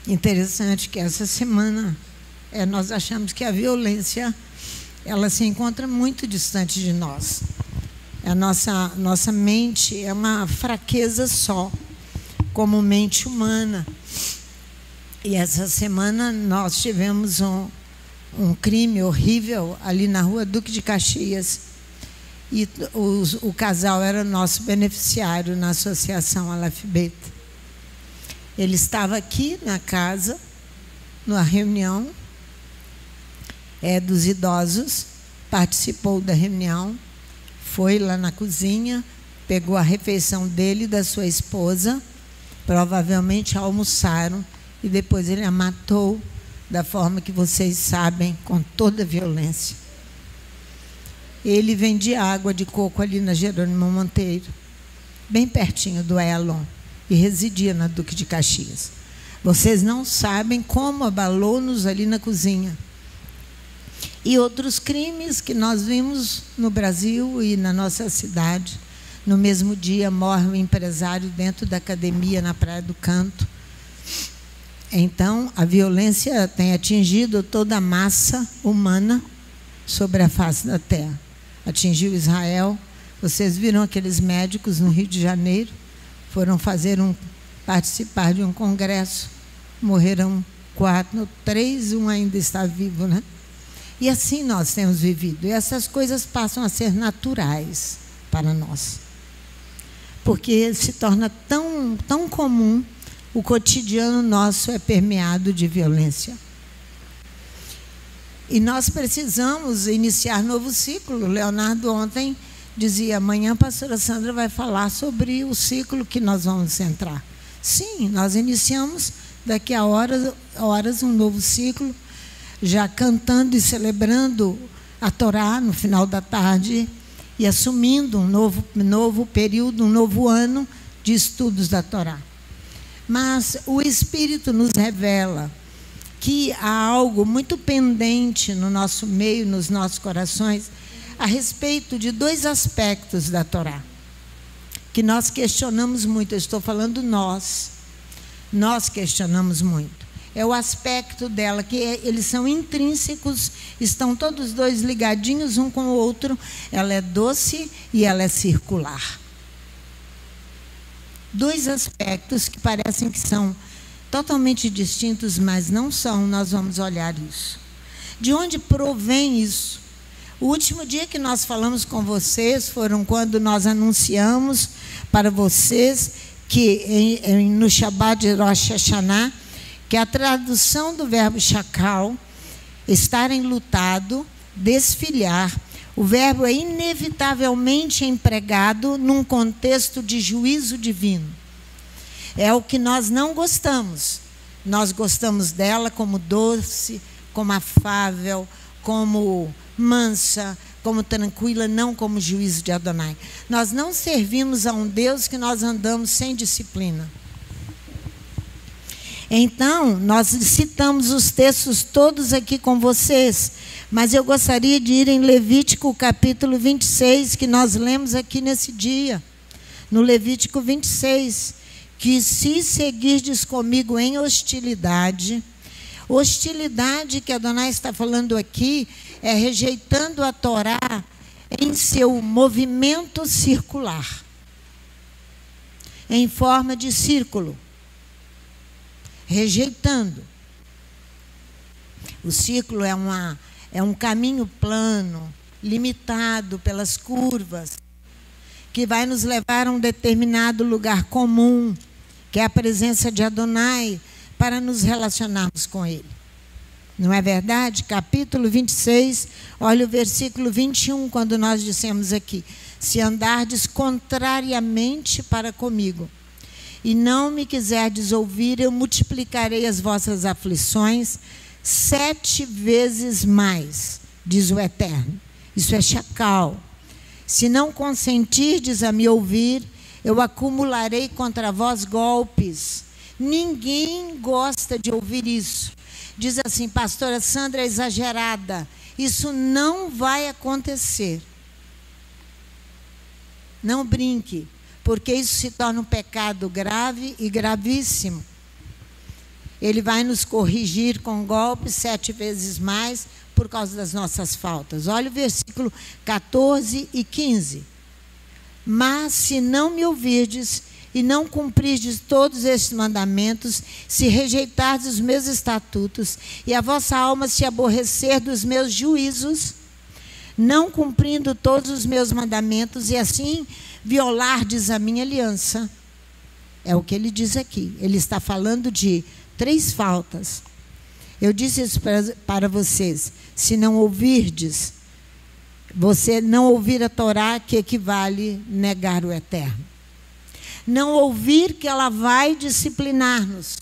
Interessante que essa semana nós achamos que a violência ela se encontra muito distante de nós. A nossa mente é uma fraqueza só, como mente humana. E essa semana nós tivemos um crime horrível ali na rua Duque de Caxias. E o casal era nosso beneficiário na associação Aleph Bet. Ele estava aqui na casa, numa reunião dos idosos, participou da reunião, foi lá na cozinha, pegou a refeição dele e da sua esposa, provavelmente almoçaram, e depois ele a matou da forma que vocês sabem, com toda a violência. Ele vendia água de coco ali na Jerônimo Monteiro, bem pertinho do Elon, e residia na Duque de Caxias. Vocês não sabem como abalou-nos ali na cozinha. E outros crimes que nós vimos no Brasil e na nossa cidade. No mesmo dia morre um empresário dentro da academia na Praia do Canto. Então, a violência tem atingido toda a massa humana sobre a face da terra. Atingiu Israel. Vocês viram aqueles médicos no Rio de Janeiro? Foram participar de um congresso. Morreram 4, 3, um ainda está vivo, né? E assim nós temos vivido. E essas coisas passam a ser naturais para nós. Porque se torna tão comum, o cotidiano nosso é permeado de violência. E nós precisamos iniciar novo ciclo. Leonardo ontem dizia, amanhã a pastora Sandra vai falar sobre o ciclo que nós vamos entrar. Sim, nós iniciamos daqui a horas um novo ciclo, já cantando e celebrando a Torá no final da tarde e assumindo um novo período, um novo ano de estudos da Torá. Mas o Espírito nos revela que há algo muito pendente no nosso meio, nos nossos corações, a respeito de 2 aspectos da Torá, que nós questionamos muito. Eu estou falando nós questionamos muito. É o aspecto dela, que eles são intrínsecos, estão todos 2 ligadinhos um com o outro. Ela é doce e ela é circular. 2 aspectos que parecem que são totalmente distintos, mas não são. Nós vamos olhar isso. De onde provém isso? O último dia que nós falamos com vocês foram quando nós anunciamos para vocês que no Shabbat de Rosh Hashanah, que a tradução do verbo chacal, estar enlutado, desfilhar, o verbo é inevitavelmente empregado num contexto de juízo divino. É o que nós não gostamos. Nós gostamos dela como doce, como afável, como mansa, como tranquila, não como juízo de Adonai. Nós não servimos a um Deus que nós andamos sem disciplina. Então, nós citamos os textos todos aqui com vocês, mas eu gostaria de ir em Levítico capítulo 26, que nós lemos aqui nesse dia. No Levítico 26, que se seguirdes comigo em hostilidade que Adonai está falando aqui, é rejeitando a Torá em seu movimento circular, em forma de círculo. Rejeitando. O círculo é um caminho plano, limitado pelas curvas, que vai nos levar a um determinado lugar comum, que é a presença de Adonai, para nos relacionarmos com Ele. Não é verdade? Capítulo 26, olha o versículo 21, quando nós dissemos aqui, se andardes contrariamente para comigo, e não me quiserdes ouvir, eu multiplicarei as vossas aflições 7 vezes mais, diz o Eterno. Isso é chacal. Se não consentirdes a me ouvir, eu acumularei contra vós golpes. Ninguém gosta de ouvir isso. Diz assim, pastora Sandra é exagerada. Isso não vai acontecer. Não brinque, porque isso se torna um pecado grave e gravíssimo. Ele vai nos corrigir com golpes 7 vezes mais por causa das nossas faltas. Olha o versículo 14 e 15. Mas se não me ouvirdes e não cumprirdes todos estes mandamentos, se rejeitardes os meus estatutos e a vossa alma se aborrecer dos meus juízos, não cumprindo todos os meus mandamentos e assim violardes a minha aliança. É o que ele diz aqui. Ele está falando de 3 faltas. Eu disse isso para vocês. Se não ouvirdes, você não ouvir a Torá, que equivale negar o eterno. Não ouvir que ela vai disciplinar-nos,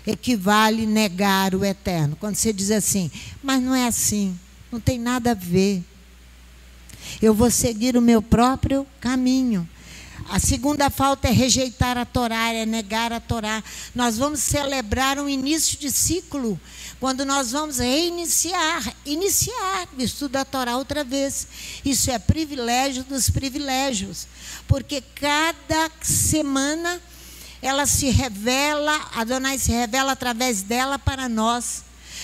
equivale negar o eterno. Quando você diz assim, mas não é assim, não tem nada a ver. Eu vou seguir o meu próprio caminho. A segunda falta é rejeitar a Torá, é negar a Torá. Nós vamos celebrar um início de ciclo, quando nós vamos iniciar o estudo da Torá outra vez. Isso é privilégio dos privilégios, porque cada semana ela se revela, Adonai se revela através dela para nós,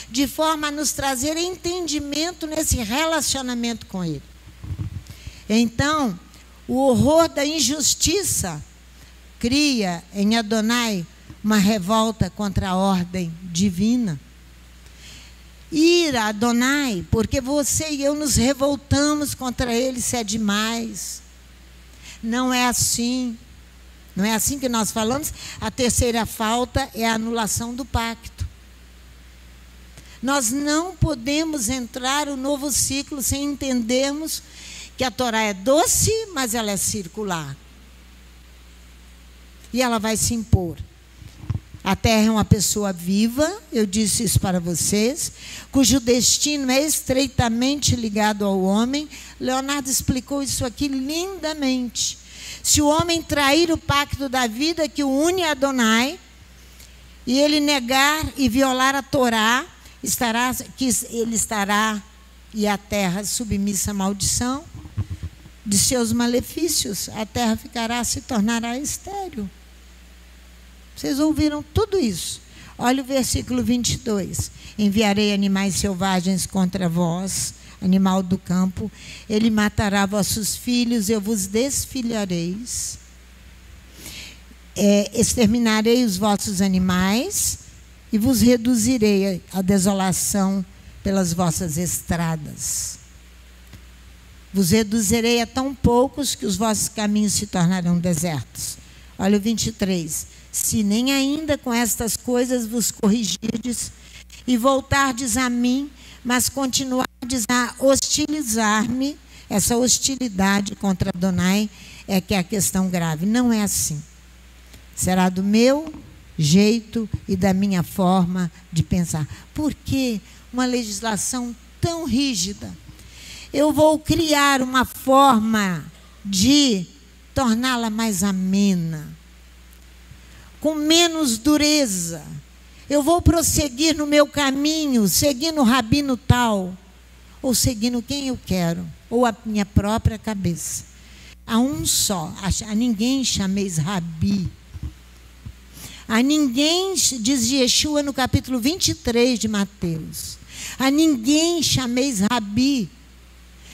de forma a nos trazer entendimento nesse relacionamento com Ele. Então, o horror da injustiça cria em Adonai uma revolta contra a ordem divina. Ira, Adonai, porque você e eu nos revoltamos contra ele, isso é demais. Não é assim. Não é assim que nós falamos. A terceira falta é a anulação do pacto. Nós não podemos entrar no novo ciclo sem entendermos que a Torá é doce, mas ela é circular. E ela vai se impor. A terra é uma pessoa viva, eu disse isso para vocês, cujo destino é estreitamente ligado ao homem. Leonardo explicou isso aqui lindamente. Se o homem trair o pacto da vida que o une a Adonai, e ele negar e violar a Torá, ele estará, e a terra submissa à maldição de seus malefícios, a terra se tornará estéril. Vocês ouviram tudo isso. Olha o versículo 22. Enviarei animais selvagens contra vós, animal do campo, ele matará vossos filhos, eu vos desfilhareis. Exterminarei os vossos animais e vos reduzirei a desolação pelas vossas estradas. Vos reduzirei a tão poucos que os vossos caminhos se tornarão desertos. Olha o 23. Se nem ainda com estas coisas vos corrigirdes e voltardes a mim, mas continuardes a hostilizar-me, essa hostilidade contra Adonai é que é a questão grave. Não é assim. Será do meu jeito e da minha forma de pensar. Por que uma legislação tão rígida? Eu vou criar uma forma de torná-la mais amena, com menos dureza. Eu vou prosseguir no meu caminho, seguindo o rabino tal, ou seguindo quem eu quero, ou a minha própria cabeça. A um só, a ninguém chameis rabi. A ninguém, diz Yeshua no capítulo 23 de Mateus, a ninguém chameis rabi.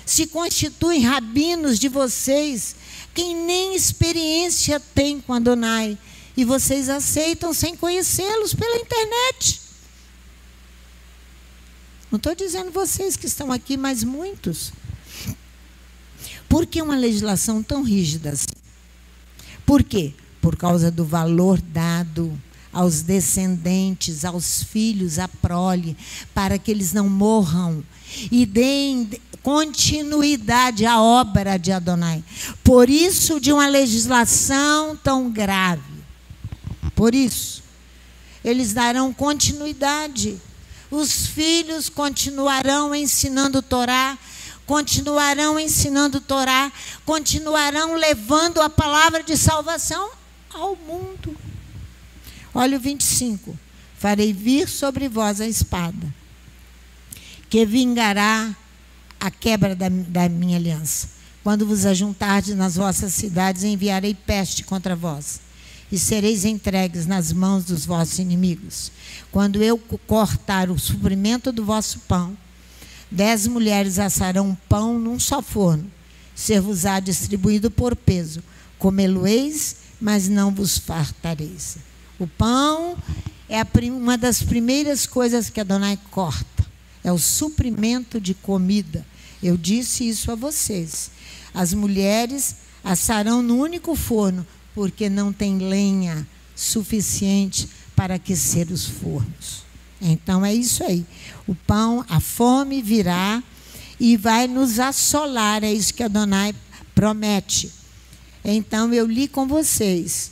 Se constituem rabinos de vocês, quem nem experiência tem com Adonai, e vocês aceitam sem conhecê-los pela internet. Não estou dizendo vocês que estão aqui, mas muitos. Por que uma legislação tão rígida assim? Por quê? Por causa do valor dado aos descendentes, aos filhos, à prole, para que eles não morram e deem continuidade à obra de Adonai. Por isso, de uma legislação tão grave. Por isso, eles darão continuidade. Os filhos continuarão ensinando Torá, continuarão levando a palavra de salvação ao mundo. Olha o 25. Farei vir sobre vós a espada, que vingará a quebra da minha aliança. Quando vos ajuntardes nas vossas cidades, enviarei peste contra vós, e sereis entregues nas mãos dos vossos inimigos. Quando eu cortar o suprimento do vosso pão, 10 mulheres assarão pão num só forno, ser-vos-á distribuído por peso. Comê-lo-eis, mas não vos fartareis. O pão é uma das primeiras coisas que Adonai corta. É o suprimento de comida. Eu disse isso a vocês. As mulheres assarão no único forno, porque não tem lenha suficiente para aquecer os fornos. Então é isso aí. O pão, a fome virá e vai nos assolar. É isso que Adonai promete. Então eu li com vocês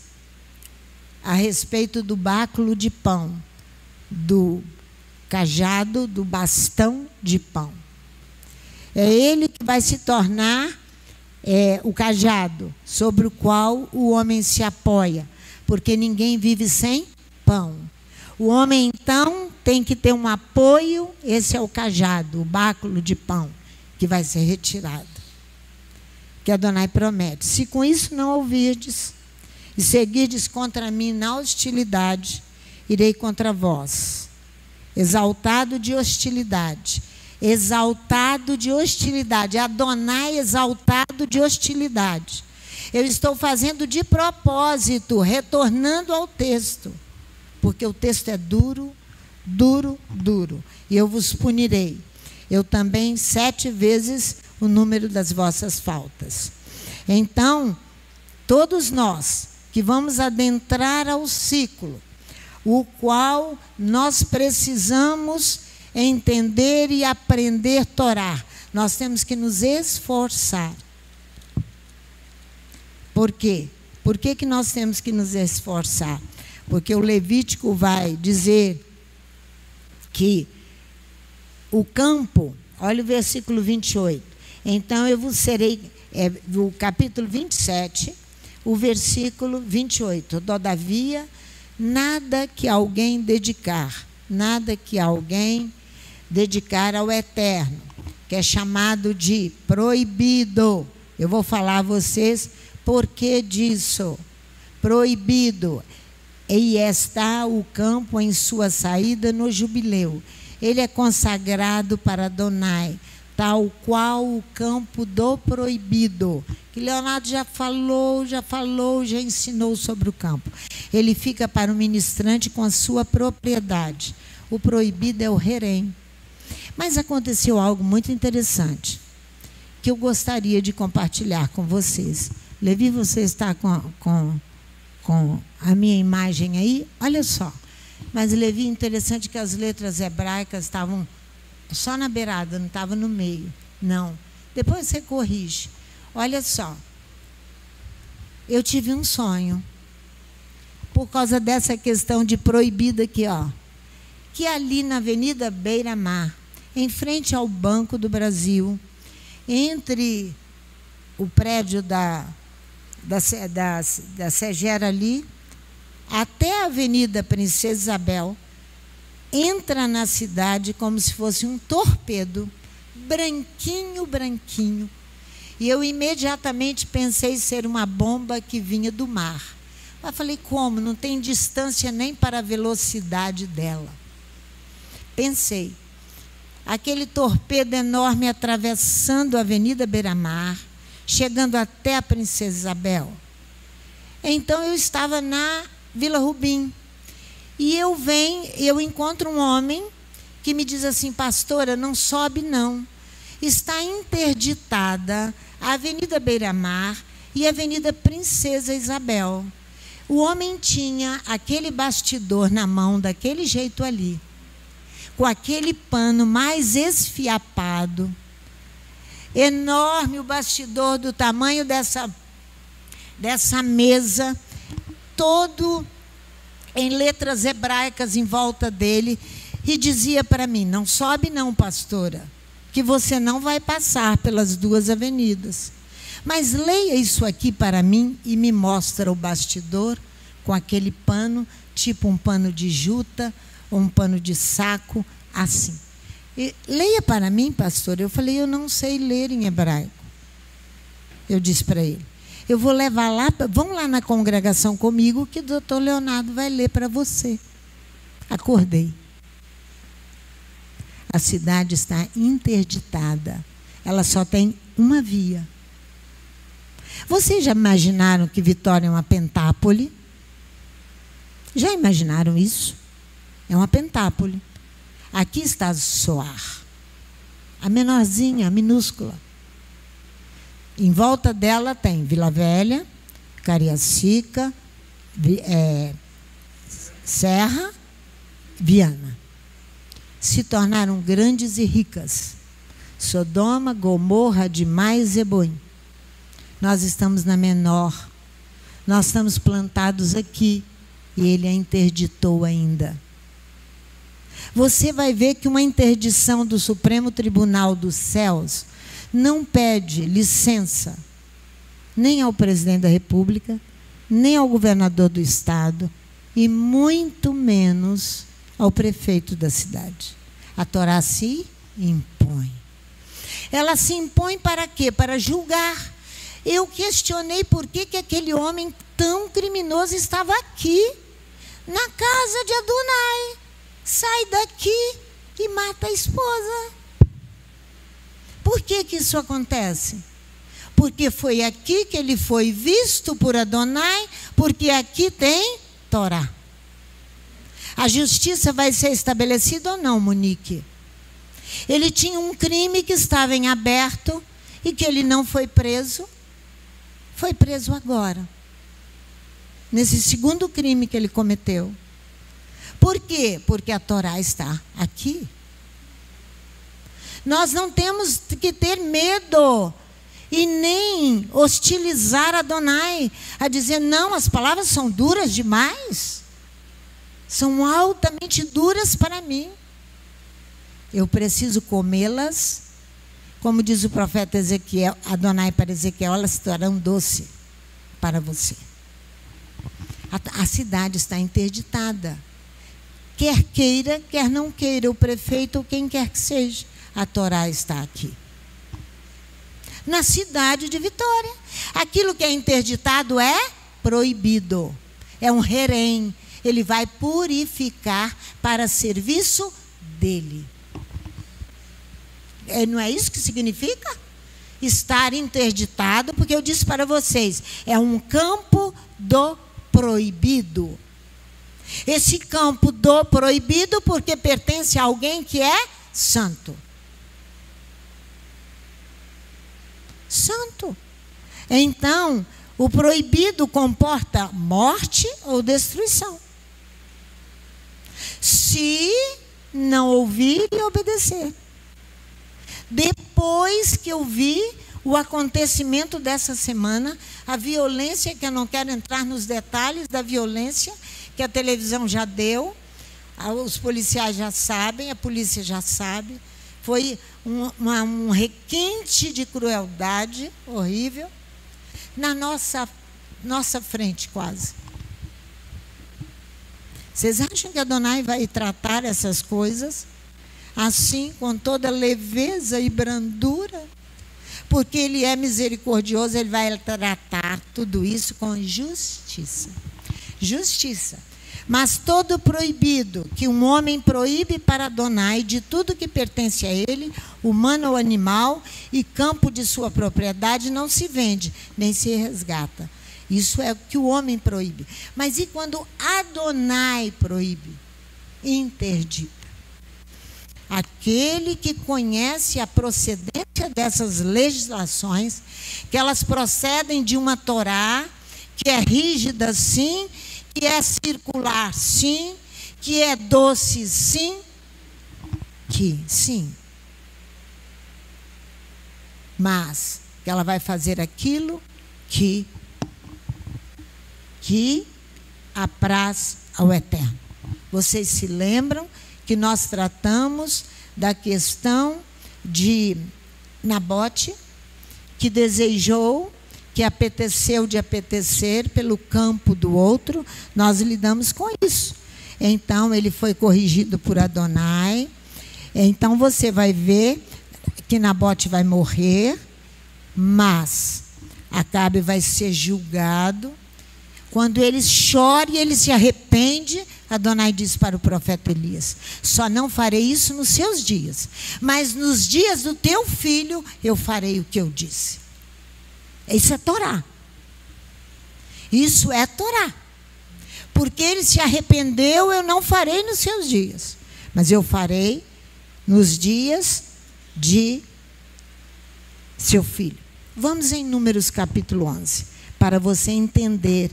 a respeito do báculo de pão, do cajado, do bastão de pão. É ele que vai se tornar o cajado sobre o qual o homem se apoia, porque ninguém vive sem pão. O homem, então, tem que ter um apoio, esse é o cajado, o báculo de pão, que vai ser retirado. Que Adonai promete. Se com isso não ouvirdes, e seguirdes contra mim na hostilidade, irei contra vós. Exaltado de hostilidade. Exaltado de hostilidade. Adonai exaltado de hostilidade. Eu estou fazendo de propósito, retornando ao texto. Porque o texto é duro, duro, duro. E eu vos punirei. Eu também 7 vezes o número das vossas faltas. Então, todos nós que vamos adentrar ao ciclo, o qual nós precisamos entender e aprender Torá, nós temos que nos esforçar. Por quê? Por que nós temos que nos esforçar? Porque o Levítico vai dizer que o campo, olha o versículo 28, então eu vos serei, do capítulo 27, o versículo 28, todavia, nada que alguém dedicar ao Eterno, que é chamado de proibido. Eu vou falar a vocês por que disso. Proibido. E está o campo em sua saída no jubileu. Ele é consagrado para Adonai, tal qual o campo do proibido. Que Leonardo já ensinou sobre o campo. Ele fica para o ministrante com a sua propriedade. O proibido é o herém. Mas aconteceu algo muito interessante, que eu gostaria de compartilhar com vocês. Levi, você está com a minha imagem aí? Olha só. Mas, Levi, interessante que as letras hebraicas estavam só na beirada, não estavam no meio. Não. Depois você corrige. Olha só. Eu tive um sonho, por causa dessa questão de proibida aqui, ó. Que ali na Avenida Beira-Mar, em frente ao Banco do Brasil, entre o prédio da Segera ali, até a Avenida Princesa Isabel, entra na cidade como se fosse um torpedo, branquinho, branquinho. E eu imediatamente pensei ser uma bomba que vinha do mar. Mas falei, como? Não tem distância nem para a velocidade dela. Pensei, aquele torpedo enorme atravessando a Avenida Beira-Mar, chegando até a Princesa Isabel. Então eu estava na Vila Rubim. E eu encontro um homem que me diz assim, pastora, não sobe não. Está interditada a Avenida Beira-Mar e a Avenida Princesa Isabel. O homem tinha aquele bastidor na mão, daquele jeito ali, com aquele pano mais esfiapado, enorme, o bastidor do tamanho dessa mesa, todo em letras hebraicas em volta dele, e dizia para mim, não sobe não, pastora, que você não vai passar pelas 2 avenidas. Mas leia isso aqui para mim e me mostra o bastidor com aquele pano, tipo um pano de juta, ou um pano de saco, assim. E, leia para mim, pastor. Eu falei, eu não sei ler em hebraico. Eu disse para ele. Eu vou levar lá, vão lá na congregação comigo que o doutor Leonardo vai ler para você. Acordei. A cidade está interditada. Ela só tem uma via. Vocês já imaginaram que Vitória é uma pentápole? Já imaginaram isso? É uma pentápole. Aqui está Soar. A menorzinha, a minúscula. Em volta dela tem Vila Velha, Cariacica, Serra, Viana. Se tornaram grandes e ricas. Sodoma, Gomorra, Adimá e Zeboim. Nós estamos na menor. Nós estamos plantados aqui. E ele a interditou ainda. Você vai ver que uma interdição do Supremo Tribunal dos Céus não pede licença nem ao presidente da República, nem ao governador do estado, e muito menos ao prefeito da cidade. A Torá se impõe. Ela se impõe para quê? Para julgar. Eu questionei por que aquele homem tão criminoso estava aqui, na casa de Adonai. Sai daqui e mata a esposa. Por que isso acontece? Porque foi aqui que ele foi visto por Adonai, porque aqui tem Torá. A justiça vai ser estabelecida ou não, Monique? Ele tinha um crime que estava em aberto e que ele não foi preso. Foi preso agora, nesse segundo crime que ele cometeu. Por quê? Porque a Torá está aqui. Nós não temos que ter medo e nem hostilizar Adonai, a dizer, não, as palavras são duras demais. São altamente duras para mim. Eu preciso comê-las. Como diz o profeta Ezequiel, Adonai para Ezequiel, elas se tornarão doce para você. A cidade está interditada. Quer queira, quer não queira, o prefeito ou quem quer que seja, a Torá está aqui. Na cidade de Vitória. Aquilo que é interditado é proibido. É um herém. Ele vai purificar para serviço dele. Não é isso que significa? Estar interditado, porque eu disse para vocês, é um campo do proibido. Esse campo do proibido, porque pertence a alguém que é santo. Santo. Então, o proibido comporta morte ou destruição. Se não ouvir e obedecer. Depois que eu vi o acontecimento dessa semana, a violência, que eu não quero entrar nos detalhes da violência, que a televisão já deu, os policiais já sabem, a polícia já sabe, foi um requinte de crueldade horrível, na nossa frente quase. Vocês acham que Adonai vai tratar essas coisas assim, com toda leveza e brandura? Porque ele é misericordioso, ele vai tratar tudo isso com justiça. Justiça. Mas todo proibido que um homem proíbe para Adonai de tudo que pertence a ele, humano ou animal, e campo de sua propriedade, não se vende, nem se resgata. Isso é o que o homem proíbe. Mas e quando Adonai proíbe? Interdita. Aquele que conhece a procedência dessas legislações, que elas procedem de uma Torá, que é rígida, sim, que é circular, sim, que é doce, sim, sim. Mas que ela vai fazer aquilo que apraz ao Eterno. Vocês se lembram que nós tratamos da questão de Nabote, que desejou, que apeteceu de apetecer pelo campo do outro. Nós lidamos com isso. Então, ele foi corrigido por Adonai. Então, você vai ver que Nabote vai morrer, mas Acabe vai ser julgado. Quando ele chora e ele se arrepende, Adonai diz para o profeta Elias: só não farei isso nos seus dias, mas nos dias do teu filho eu farei o que eu disse. Isso é Torá. Isso é Torá. Porque ele se arrependeu, eu não farei nos seus dias, mas eu farei nos dias de seu filho. Vamos em Números capítulo 11, para você entender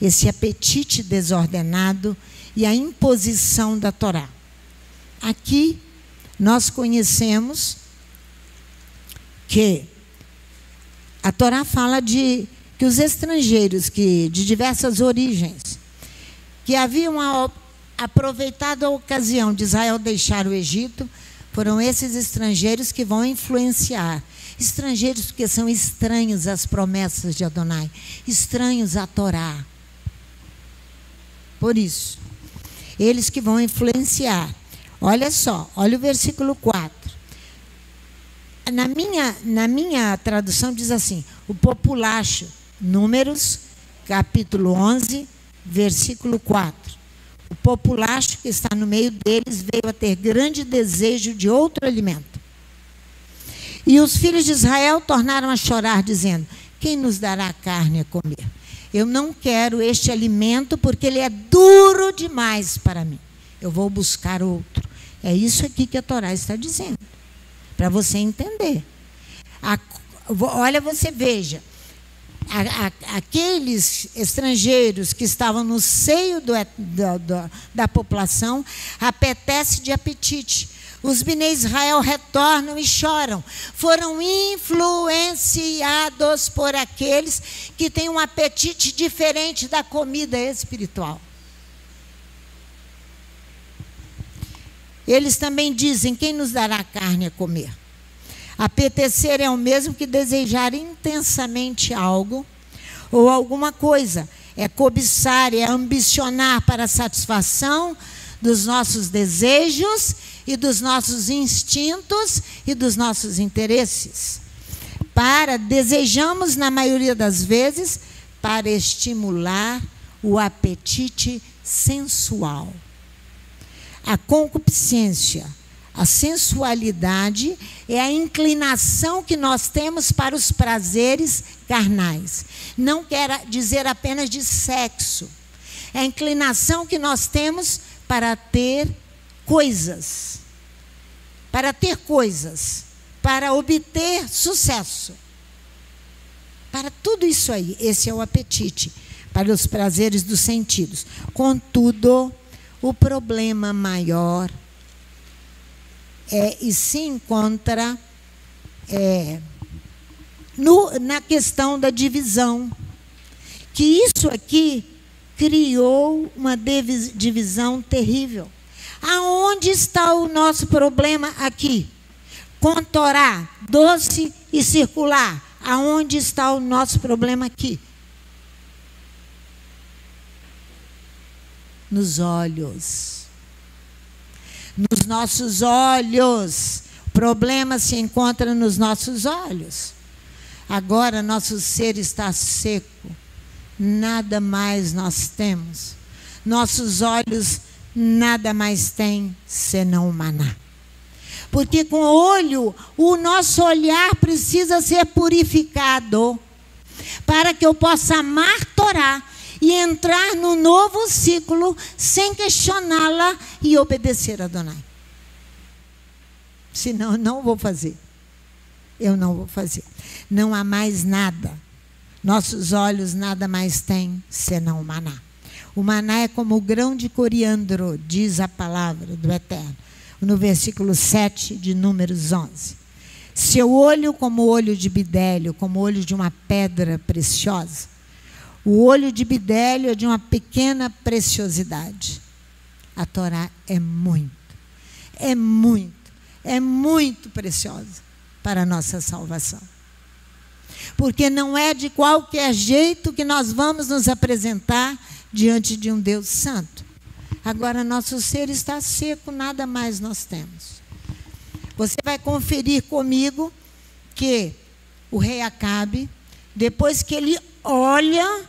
esse apetite desordenado e a imposição da Torá. Aqui nós conhecemos que a Torá fala que os estrangeiros de diversas origens, que haviam aproveitado a ocasião de Israel deixar o Egito, foram esses estrangeiros que vão influenciar. Estrangeiros porque são estranhos às promessas de Adonai, estranhos à Torá. Por isso, eles que vão influenciar. Olha só, olha o versículo 4. Na minha tradução diz assim: o populacho, Números, capítulo 11, versículo 4. O populacho que está no meio deles veio a ter grande desejo de outro alimento. E os filhos de Israel tornaram a chorar, dizendo: quem nos dará carne a comer? Eu não quero este alimento porque ele é duro demais para mim. Eu vou buscar outro. É isso aqui que a Torá está dizendo, para você entender. Olha, você veja, aqueles estrangeiros que estavam no seio da população, apetece de apetite. Os Bnei Israel retornam e choram. Foram influenciados por aqueles que têm um apetite diferente da comida espiritual. Eles também dizem: quem nos dará carne a comer? Apetecer é o mesmo que desejar intensamente algo ou alguma coisa. É cobiçar, é ambicionar para a satisfação dos nossos desejos e dos nossos instintos e dos nossos interesses. Desejamos, na maioria das vezes, para estimular o apetite sensual. A concupiscência, a sensualidade é a inclinação que nós temos para os prazeres carnais. Não quer dizer apenas de sexo. É a inclinação que nós temos para ter coisas, para obter sucesso. Para tudo isso aí, esse é o apetite, para os prazeres dos sentidos. Contudo, o problema maior se encontra na questão da divisão. Que isso aqui criou uma divisão terrível. Aonde está o nosso problema aqui? Com Torá, doce e circular. Aonde está o nosso problema aqui? Nos olhos. Nos nossos olhos. O problema se encontra nos nossos olhos. Agora nosso ser está seco. Nada mais nós temos. Nossos olhos nada mais têm senão o maná. Porque com o olho, o nosso olhar precisa ser purificado para que eu possa amar Torá e entrar no novo ciclo sem questioná-la e obedecer a Adonai. Senão eu não vou fazer. Eu não vou fazer. Não há mais nada. Nossos olhos nada mais têm senão o maná. O maná é como o grão de coriandro, diz a palavra do Eterno, no versículo 7 de Números 11. Seu olho como o olho de bidélio, como o olho de uma pedra preciosa. O olho de bidélio é de uma pequena preciosidade. A Torá é muito preciosa para a nossa salvação. Porque não é de qualquer jeito que nós vamos nos apresentar diante de um Deus santo. Agora, nosso ser está seco, nada mais nós temos. Você vai conferir comigo que o rei Acabe Depois que ele olha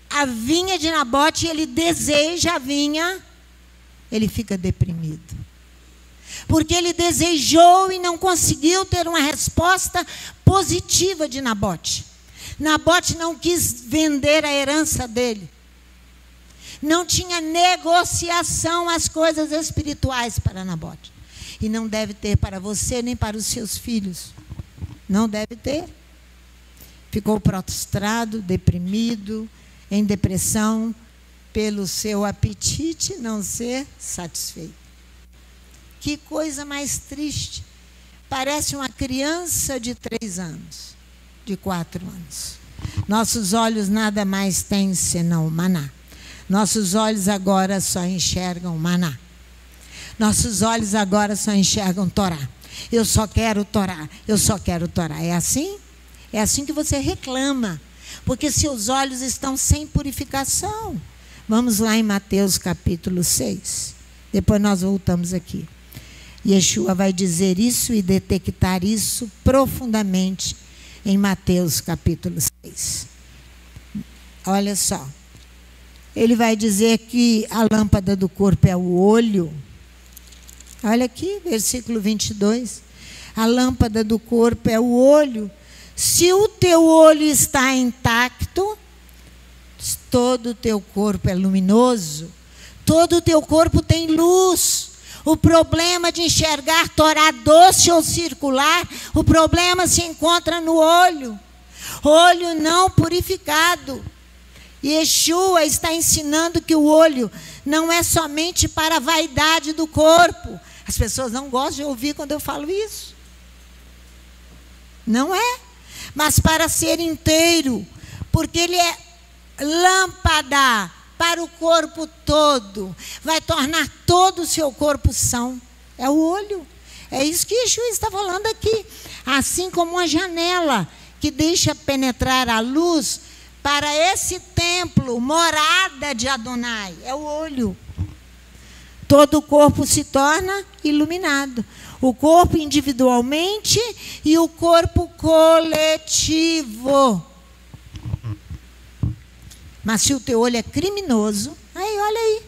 a vinha de Nabote, ele deseja a vinha, ele fica deprimido. Porque ele desejou e não conseguiu ter uma resposta positiva de Nabote. Nabote não quis vender a herança dele. Não tinha negociação as coisas espirituais para Nabote. E não deve ter para você nem para os seus filhos. Não deve ter. Ficou prostrado, deprimido, em depressão, pelo seu apetite não ser satisfeito. Que coisa mais triste. Parece uma criança de 3 anos, de 4 anos. Nossos olhos nada mais têm senão maná. Nossos olhos agora só enxergam maná. Nossos olhos agora só enxergam Torá. Eu só quero Torá, eu só quero Torá. É assim? É assim que você reclama, porque seus olhos estão sem purificação. Vamos lá em Mateus capítulo 6. Depois nós voltamos aqui. Yeshua vai dizer isso e detectar isso profundamente em Mateus capítulo 6. Olha só. Ele vai dizer que a lâmpada do corpo é o olho. Olha aqui, versículo 22. A lâmpada do corpo é o olho. Se o teu olho está intacto, todo o teu corpo é luminoso. Todo o teu corpo tem luz. O problema de enxergar Torá doce ou circular, o problema se encontra no olho. Olho não purificado. Yeshua está ensinando que o olho não é somente para a vaidade do corpo. As pessoas não gostam de ouvir quando eu falo isso. Não é. Mas para ser inteiro. Porque ele é lâmpada para o corpo todo. Vai tornar todo o seu corpo são. É o olho. É isso que Yeshua está falando aqui. Assim como uma janela que deixa penetrar a luz para esse templo, morada de Adonai. É o olho. Todo o corpo se torna iluminado. O corpo individualmente e o corpo coletivo. Mas se o teu olho é criminoso, aí olha aí.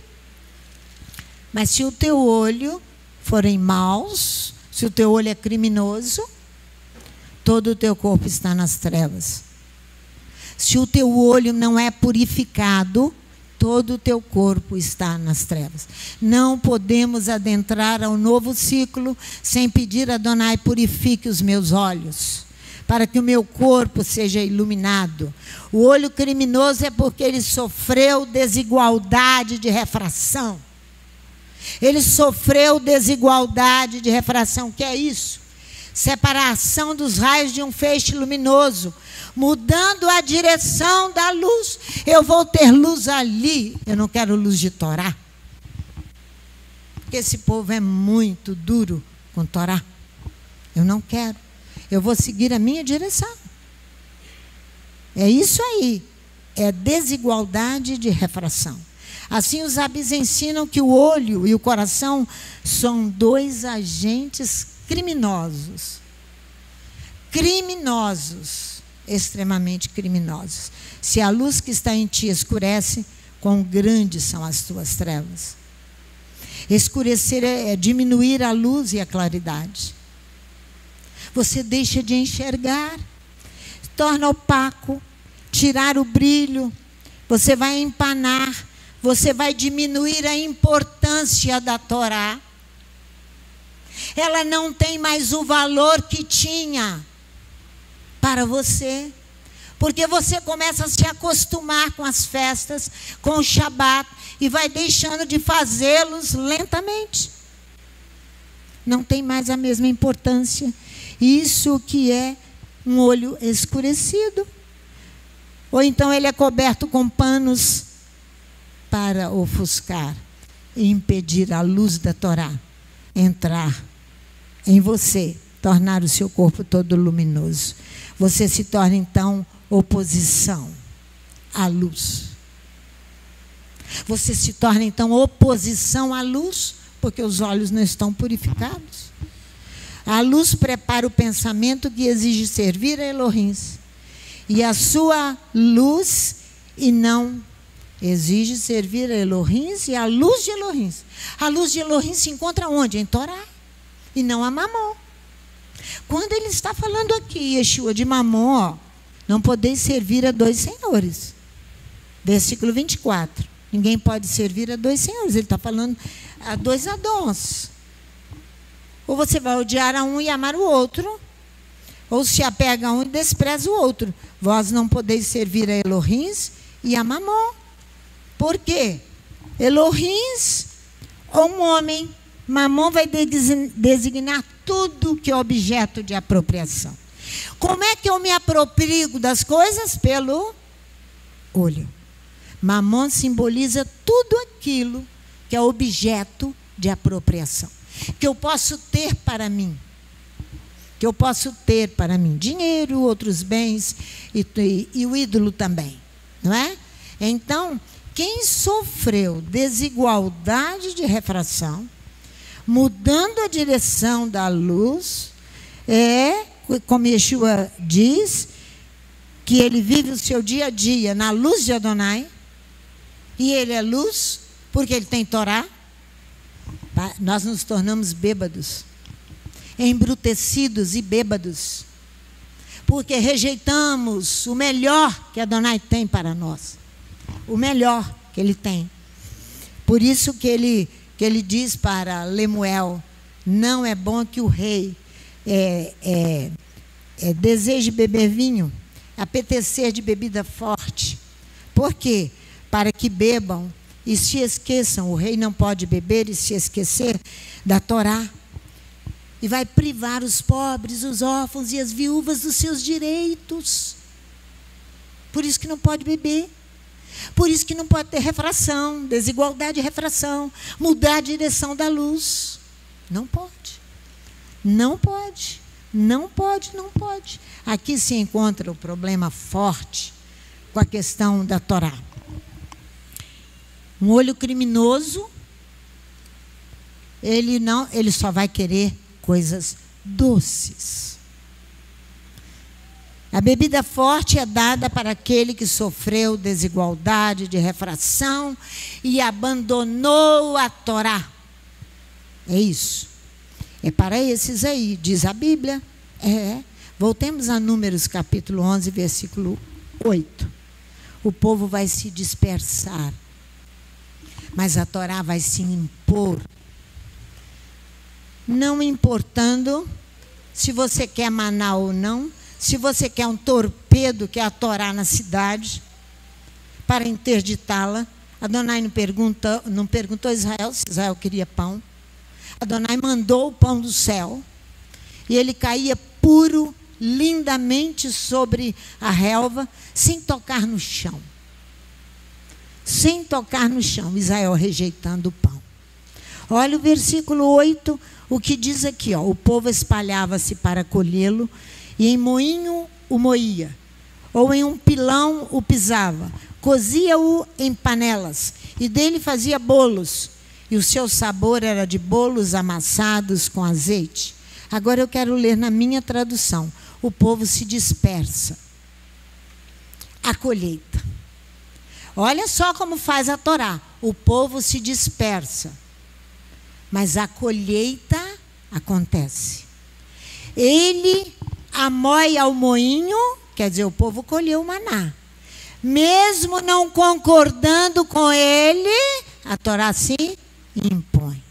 Mas se o teu olho forem maus, se o teu olho é criminoso, todo o teu corpo está nas trevas. Se o teu olho não é purificado, todo o teu corpo está nas trevas. Não podemos adentrar ao novo ciclo sem pedir a Adonai, purifique os meus olhos, para que o meu corpo seja iluminado. O olho criminoso é porque ele sofreu desigualdade de refração. Ele sofreu desigualdade de refração. O que é isso? Separação dos raios de um feixe luminoso, mudando a direção da luz. Eu vou ter luz ali, eu não quero luz de Torá. Porque esse povo é muito duro com Torá. Eu não quero. Eu vou seguir a minha direção. É isso aí. É desigualdade de refração. Assim os rabis ensinam que o olho e o coração são 2 agentes criminosos. Criminosos. Extremamente criminosos. Se a luz que está em ti escurece, quão grandes são as tuas trevas. Escurecer é diminuir a luz e a claridade. Você deixa de enxergar, torna opaco, tirar o brilho, você vai empanar, você vai diminuir a importância da Torá. Ela não tem mais o valor que tinha para você, porque você começa a se acostumar com as festas, com o Shabat, e vai deixando de fazê-los lentamente. Não tem mais a mesma importância. Isso que é um olho escurecido. Ou então ele é coberto com panos para ofuscar e impedir a luz da Torá entrar em você, tornar o seu corpo todo luminoso. Você se torna então oposição à luz. Você se torna então oposição à luz, porque os olhos não estão purificados. A luz prepara o pensamento que exige servir a Elohim. e a sua luz, e não exige servir a Elohim e a luz de Elohim. A luz de Elohim se encontra onde? Em Torá, e não a Mamon. Quando ele está falando aqui, Yeshua, de Mamon, ó, não podeis servir a dois senhores. Versículo 24. Ninguém pode servir a dois senhores. Ele está falando a dois Adons. Ou você vai odiar a um e amar o outro, ou se apega a um e despreza o outro. Vós não podeis servir a Elohim e a Mamon. Por quê? Elohim ou um homem, Mamon vai designar tudo que é objeto de apropriação. Como é que eu me aproprio das coisas? Pelo olho. Mamon simboliza tudo aquilo que é objeto de apropriação, que eu posso ter para mim. Que eu posso ter para mim dinheiro, outros bens e o ídolo também, não é? Então, quem sofreu desigualdade de refração, mudando a direção da luz, como Yeshua diz, que ele vive o seu dia a dia na luz de Adonai, e ele é luz, porque ele tem Torá. Nós nos tornamos bêbados, embrutecidos e bêbados, porque rejeitamos o melhor que Adonai tem para nós, o melhor que ele tem. Por isso que ele diz para Lemuel: não é bom que o rei deseje beber vinho, apetecer de bebida forte. Por quê? Para que bebam e se esqueçam. O rei não pode beber e se esquecer da Torá. E vai privar os pobres, os órfãos e as viúvas dos seus direitos. Por isso que não pode beber. Por isso que não pode ter refração, desigualdade de refração, mudar a direção da luz. Não pode. Não pode. Não pode, não pode. Aqui se encontra o problema forte com a questão da Torá. Um olho criminoso, ele só vai querer coisas doces. A bebida forte é dada para aquele que sofreu desigualdade de refração e abandonou a Torá. É isso. É para esses aí, diz a Bíblia. Voltemos a Números capítulo 11, versículo 8. O povo vai se dispersar, mas a Torá vai se impor. Não importando se você quer maná ou não, se você quer um torpedo, que é a Torá na cidade, para interditá-la. Adonai não perguntou a Israel se Israel queria pão. Adonai mandou o pão do céu, e ele caía puro, lindamente sobre a relva, sem tocar no chão. Sem tocar no chão, Israel rejeitando o pão. Olha o versículo 8, o que diz aqui, ó: o povo espalhava-se para colhê-lo, e em moinho o moía, ou em um pilão o pisava, cozia-o em panelas, e dele fazia bolos, e o seu sabor era de bolos amassados com azeite. Agora eu quero ler na minha tradução: o povo se dispersa. A colheita. Olha só como faz a Torá: o povo se dispersa, mas a colheita acontece. Ele amói ao moinho, quer dizer, o povo colheu o maná. Mesmo não concordando com ele, a Torá se impõe.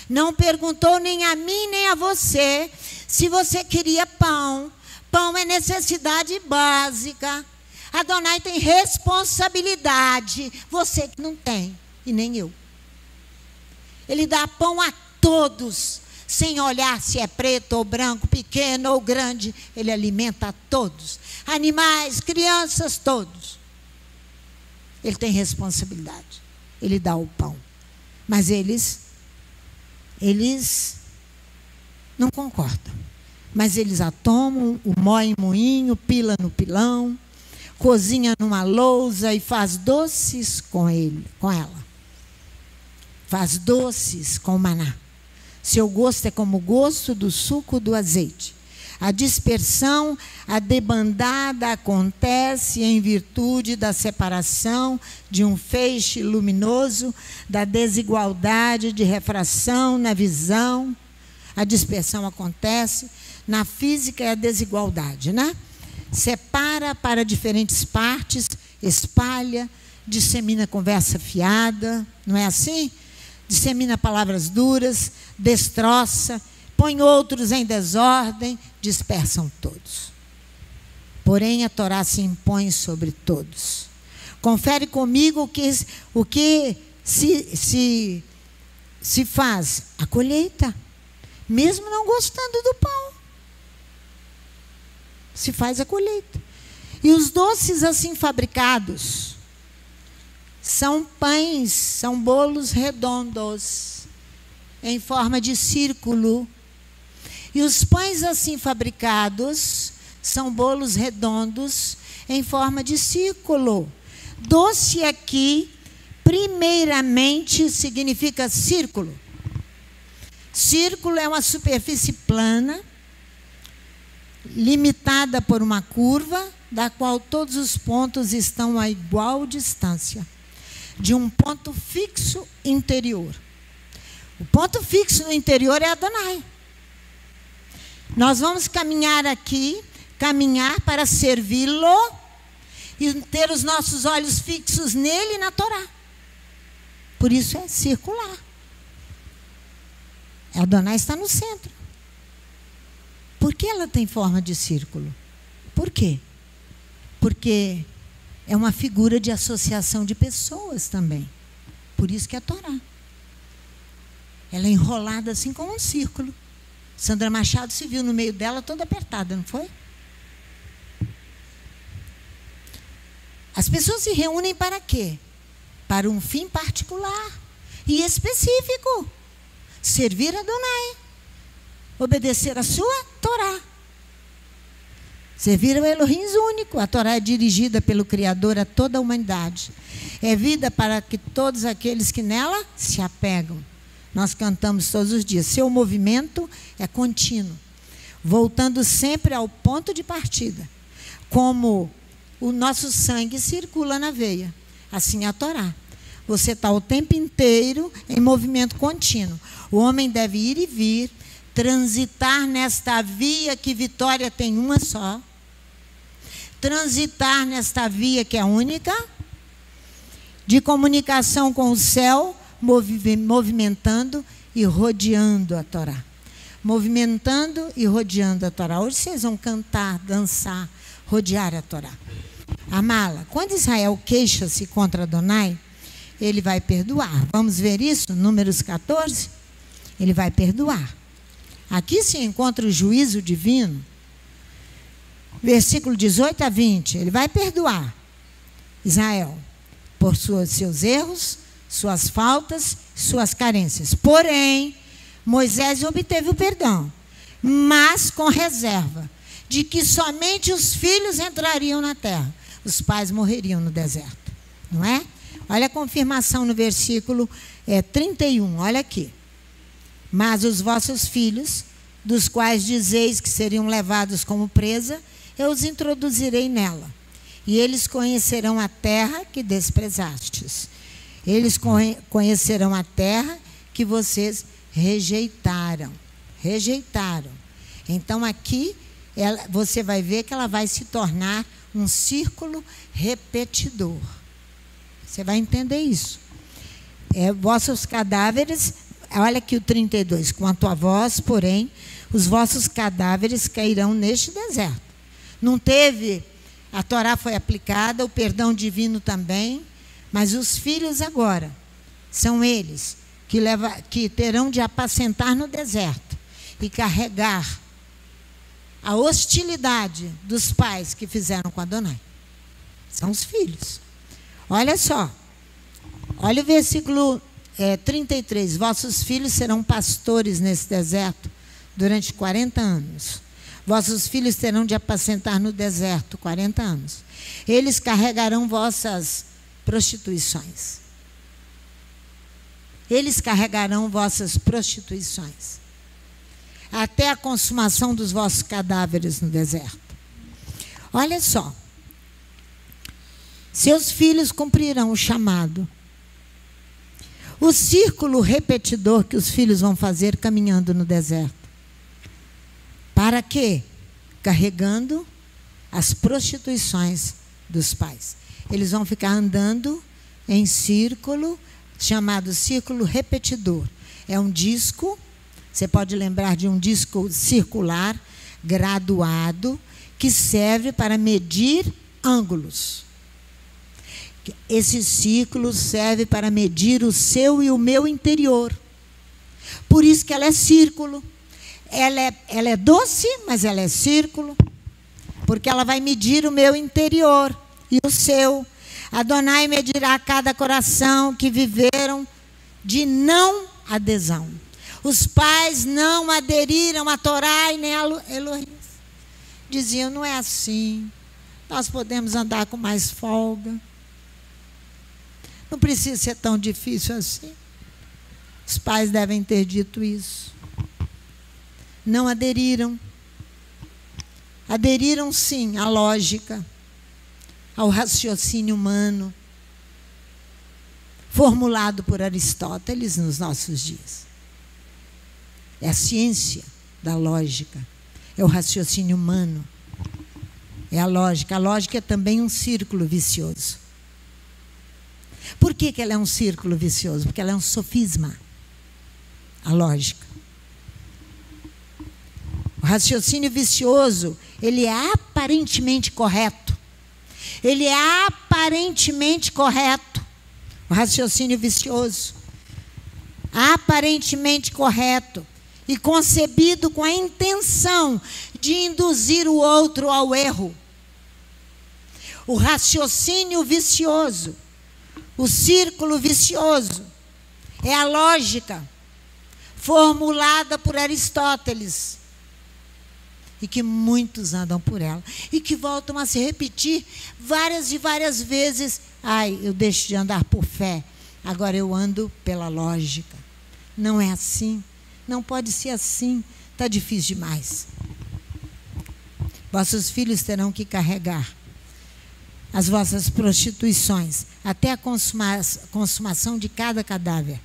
Não perguntou nem a mim nem a você se você queria pão. Pão é necessidade básica. Adonai tem responsabilidade, você que não tem, e nem eu. Ele dá pão a todos, sem olhar se é preto ou branco, pequeno ou grande. Ele alimenta a todos, animais, crianças, todos. Ele tem responsabilidade, ele dá o pão. Mas eles não concordam. Mas eles a tomam, o moem em moinho, pila no pilão, cozinha numa lousa e faz doces com ela. Faz doces com o maná. Seu gosto é como o gosto do suco do azeite. A dispersão, a debandada acontece em virtude da separação de um feixe luminoso, da desigualdade de refração na visão. A dispersão acontece. Na física é a desigualdade, né? Separa para diferentes partes, espalha, dissemina conversa fiada, não é assim? Dissemina palavras duras, destroça, põe outros em desordem, dispersam todos. Porém, a Torá se impõe sobre todos. Confere comigo o que se faz a colheita, mesmo não gostando do pão. Se faz a colheita. E os doces assim fabricados são pães, são bolos redondos, em forma de círculo. E os pães assim fabricados são bolos redondos, em forma de círculo. Doce aqui, primeiramente, significa círculo. Círculo é uma superfície plana, limitada por uma curva, da qual todos os pontos estão a igual distância de um ponto fixo interior. O ponto fixo no interior é Adonai. Nós vamos caminhar aqui, caminhar para servi-lo e ter os nossos olhos fixos nele e na Torá. Por isso é circular. Adonai está no centro. Por que ela tem forma de círculo? Por quê? Porque é uma figura de associação de pessoas também. Por isso que é a Torá. Ela é enrolada assim como um círculo. Sandra Machado se viu no meio dela toda apertada, não foi? As pessoas se reúnem para quê? Para um fim particular e específico. Servir a Adonai. Obedecer a sua Torá. Servir ao Elohim único. A Torá é dirigida pelo Criador a toda a humanidade. É vida para que todos aqueles que nela se apegam. Nós cantamos todos os dias. Seu movimento é contínuo, voltando sempre ao ponto de partida. Como o nosso sangue circula na veia, assim é a Torá. Você está o tempo inteiro em movimento contínuo. O homem deve ir e vir, transitar nesta via que Vitória tem uma só, transitar nesta via que é única, de comunicação com o céu, movimentando e rodeando a Torá. Movimentando e rodeando a Torá. Hoje vocês vão cantar, dançar, rodear a Torá. Amá-la. Quando Israel queixa-se contra Adonai, ele vai perdoar. Vamos ver isso? Números 14. Ele vai perdoar. Aqui se encontra o juízo divino. Versículo 18 a 20. Ele vai perdoar Israel por seus erros, suas faltas, suas carências. Porém, Moisés obteve o perdão, mas com reserva de que somente os filhos entrariam na terra. Os pais morreriam no deserto. Não é? Olha a confirmação no versículo 31. Olha aqui. Mas os vossos filhos, dos quais dizeis que seriam levados como presa, eu os introduzirei nela. E eles conhecerão a terra que desprezastes. Eles conhecerão a terra que vocês rejeitaram. Rejeitaram. Então aqui você vai ver que ela vai se tornar um círculo repetidor. Você vai entender isso. Vossos cadáveres, olha aqui o 32. Quanto a vós, porém, os vossos cadáveres cairão neste deserto. Não teve, a Torá foi aplicada, o perdão divino também, mas os filhos agora são eles que terão de apacentar no deserto e carregar a hostilidade dos pais que fizeram com Adonai. São os filhos. Olha só. Olha o versículo 33. Vossos filhos serão pastores nesse deserto durante 40 anos. Vossos filhos terão de apacentar no deserto 40 anos. Eles carregarão vossas prostituições. Eles carregarão vossas prostituições. até a consumação dos vossos cadáveres no deserto. Olha só. Seus filhos cumprirão o chamado. O círculo repetidor que os filhos vão fazer caminhando no deserto. Para quê? Carregando as prostituições dos pais. Eles vão ficar andando em círculo, chamado círculo repetidor. É um disco, você pode lembrar de um disco circular, graduado, que serve para medir ângulos. Esse ciclo serve para medir o seu e o meu interior. Por isso que ela é círculo. Ela é doce, mas ela é círculo. Porque ela vai medir o meu interior e o seu. Adonai medirá cada coração que viveram de não adesão. Os pais não aderiram à Torá e nem a Elohim. Diziam, não é assim. Nós podemos andar com mais folga. Não precisa ser tão difícil assim. Os pais devem ter dito isso. Não aderiram. Aderiram, sim, à lógica, ao raciocínio humano, formulado por Aristóteles nos nossos dias. É a ciência da lógica, é o raciocínio humano, é a lógica. A lógica é também um círculo vicioso. Por que ela é um círculo vicioso? Porque ela é um sofisma, a lógica. O raciocínio vicioso, ele é aparentemente correto. Ele é aparentemente correto. O raciocínio vicioso. Aparentemente correto. E concebido com a intenção de induzir o outro ao erro. O raciocínio vicioso. O círculo vicioso é a lógica formulada por Aristóteles e que muitos andam por ela e que voltam a se repetir várias e várias vezes. Ai, eu deixo de andar por fé, agora eu ando pela lógica. Não é assim, não pode ser assim, está difícil demais. Vossos filhos terão que carregar as vossas prostituições, até a consumação de cada cadáver.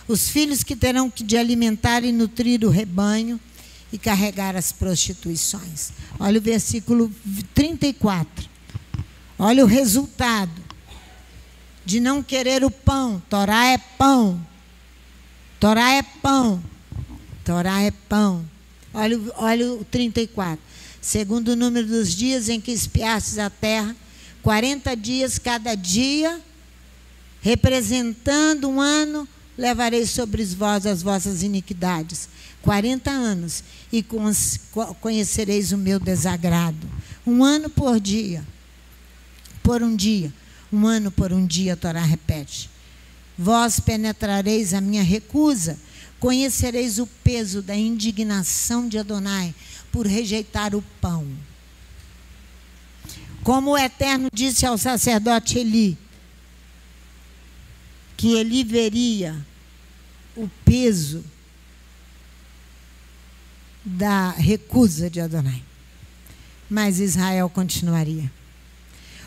Os filhos que terão que de alimentar e nutrir o rebanho e carregar as prostituições. Olha o versículo 34. Olha o resultado de não querer o pão. Torá é pão. Torá é pão. Torá é pão. Olha o 34. Segundo o número dos dias em que espiastes a terra, 40 dias cada dia, representando um ano, levarei sobre vós as vossas iniquidades. 40 anos, e conhecereis o meu desagrado. Um ano por dia. Por um dia. Um ano por um dia, a Torá repete. Vós penetrareis a minha recusa, conhecereis o peso da indignação de Adonai por rejeitar o pão. Como o Eterno disse ao sacerdote Eli, que Eli veria o peso da recusa de Adonai. Mas Israel continuaria.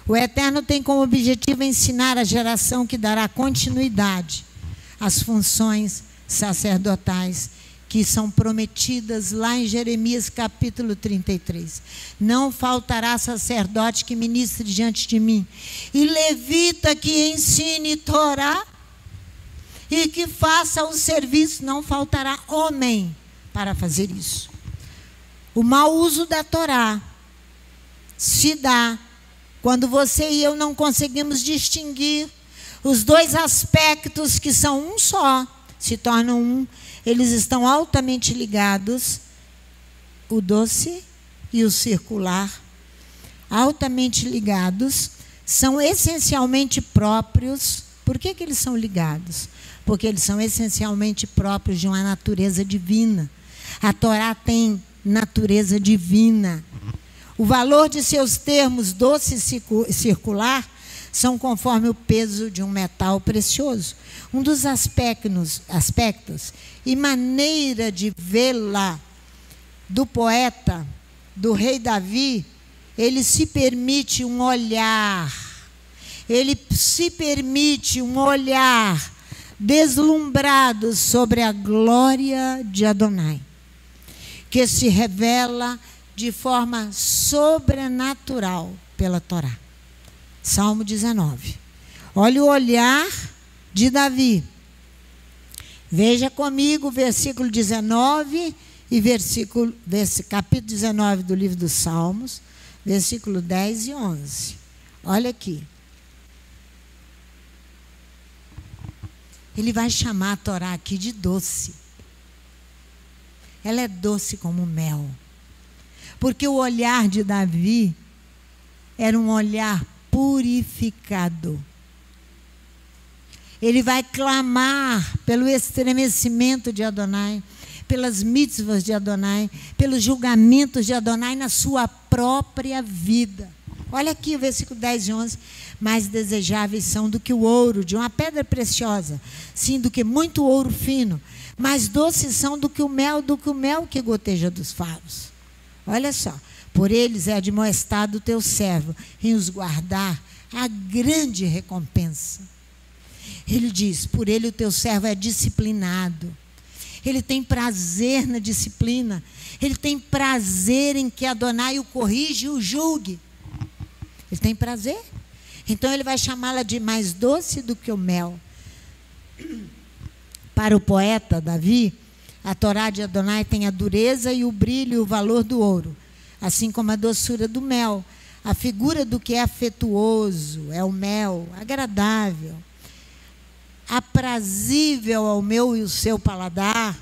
O Eterno tem como objetivo ensinar a geração que dará continuidade às funções sacerdotais que são prometidas lá em Jeremias capítulo 33. Não faltará sacerdote que ministre diante de mim, e levita que ensine Torá, e que faça o serviço. Não faltará homem para fazer isso. O mau uso da Torá se dá quando você e eu não conseguimos distinguir os dois aspectos que são um só, se tornam um. Eles estão altamente ligados, o doce e o circular, altamente ligados, são essencialmente próprios. Por que eles são ligados? Porque eles são essencialmente próprios de uma natureza divina. A Torá tem natureza divina. O valor de seus termos doce e circular são conforme o peso de um metal precioso. Um dos aspectos e maneira de vê-la do poeta, do rei Davi, ele se permite um olhar. Ele se permite um olhar deslumbrado sobre a glória de Adonai, que se revela de forma sobrenatural pela Torá. Salmo 19. Olha o olhar de Davi. Veja comigo o versículo 19 e capítulo 19 do livro dos Salmos, versículo 10 e 11. Olha aqui. Ele vai chamar a Torá aqui de doce. Ela é doce como mel. Porque o olhar de Davi era um olhar purificado. Ele vai clamar pelo estremecimento de Adonai, pelas mitzvahs de Adonai, pelos julgamentos de Adonai na sua própria vida. Olha aqui o versículo 10 e 11. Mais desejáveis são do que o ouro, de uma pedra preciosa, sim, do que muito ouro fino. Mais doces são do que o mel que goteja dos favos. Olha só. Por eles é admoestado o teu servo, em os guardar a grande recompensa. Ele diz, por ele o teu servo é disciplinado. Ele tem prazer na disciplina. Ele tem prazer em que Adonai o corrige e o julgue. Ele tem prazer. Então ele vai chamá-la de mais doce do que o mel. Para o poeta Davi, a Torá de Adonai tem a dureza e o brilho e o valor do ouro, assim como a doçura do mel. A figura do que é afetuoso, é o mel, agradável, aprazível ao meu e o seu paladar,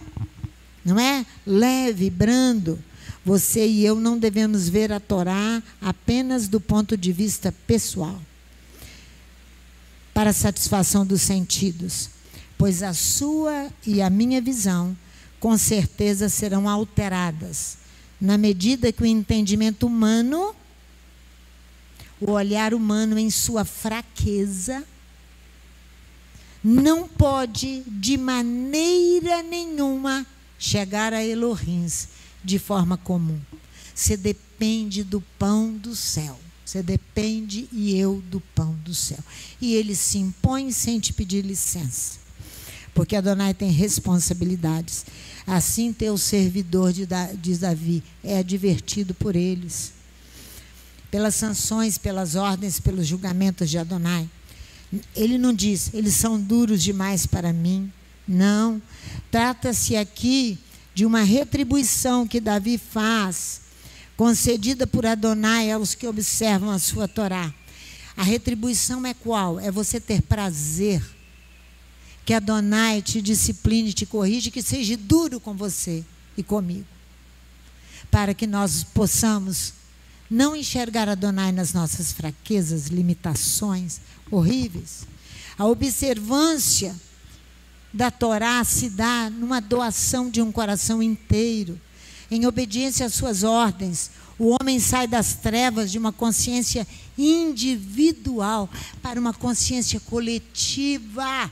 não é? Leve, brando. Você e eu não devemos ver a Torá apenas do ponto de vista pessoal, para a satisfação dos sentidos, pois a sua e a minha visão, com certeza, serão alteradas, na medida que o entendimento humano, o olhar humano em sua fraqueza, não pode, de maneira nenhuma, chegar a Elohim de forma comum. Você depende do pão do céu. Você depende, e eu, do pão do céu. E ele se impõe sem te pedir licença. Porque Adonai tem responsabilidades. Assim teu servidor, diz Davi, é advertido por eles. Pelas sanções, pelas ordens, pelos julgamentos de Adonai. Ele não diz, eles são duros demais para mim. Não. Trata-se aqui de uma retribuição que Davi faz, concedida por Adonai aos que observam a sua Torá. A retribuição é qual? É você ter prazer que Adonai te discipline, te corrige, que seja duro com você e comigo, para que nós possamos não enxergar Adonai nas nossas fraquezas, limitações horríveis. A observância da Torá se dá numa doação de um coração inteiro, em obediência às suas ordens. O homem sai das trevas de uma consciência individual para uma consciência coletiva.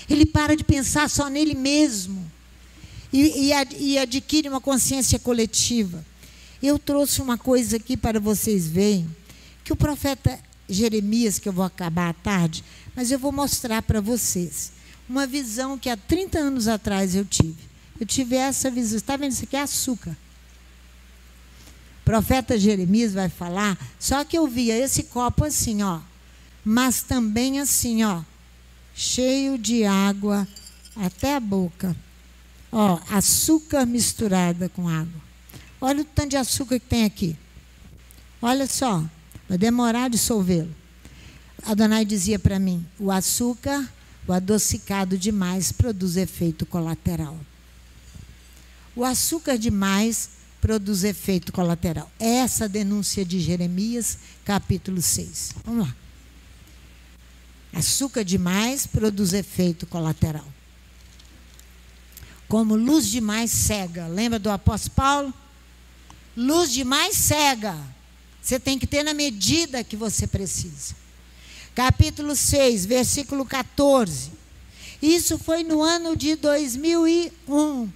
Ele para de pensar só nele mesmo e adquire uma consciência coletiva. Eu trouxe uma coisa aqui para vocês verem, que o profeta Jeremias, que eu vou acabar à tarde, mas eu vou mostrar para vocês uma visão que há 30 anos atrás eu tive. Eu tive essa visão. Está vendo? Isso aqui é açúcar. O profeta Jeremias vai falar, só que eu via esse copo assim, ó, mas também assim, ó, cheio de água até a boca. Ó, açúcar misturada com água. Olha o tanto de açúcar que tem aqui. Olha só, vai demorar a dissolvê-lo. Adonai dizia para mim, o açúcar, o adocicado demais, produz efeito colateral. O açúcar demais produz efeito colateral. É essa a denúncia de Jeremias, capítulo 6. Vamos lá. Açúcar demais produz efeito colateral. Como luz demais cega. Lembra do apóstolo Paulo? Luz demais cega. Você tem que ter na medida que você precisa. Capítulo 6, versículo 14. Isso foi no ano de 2001.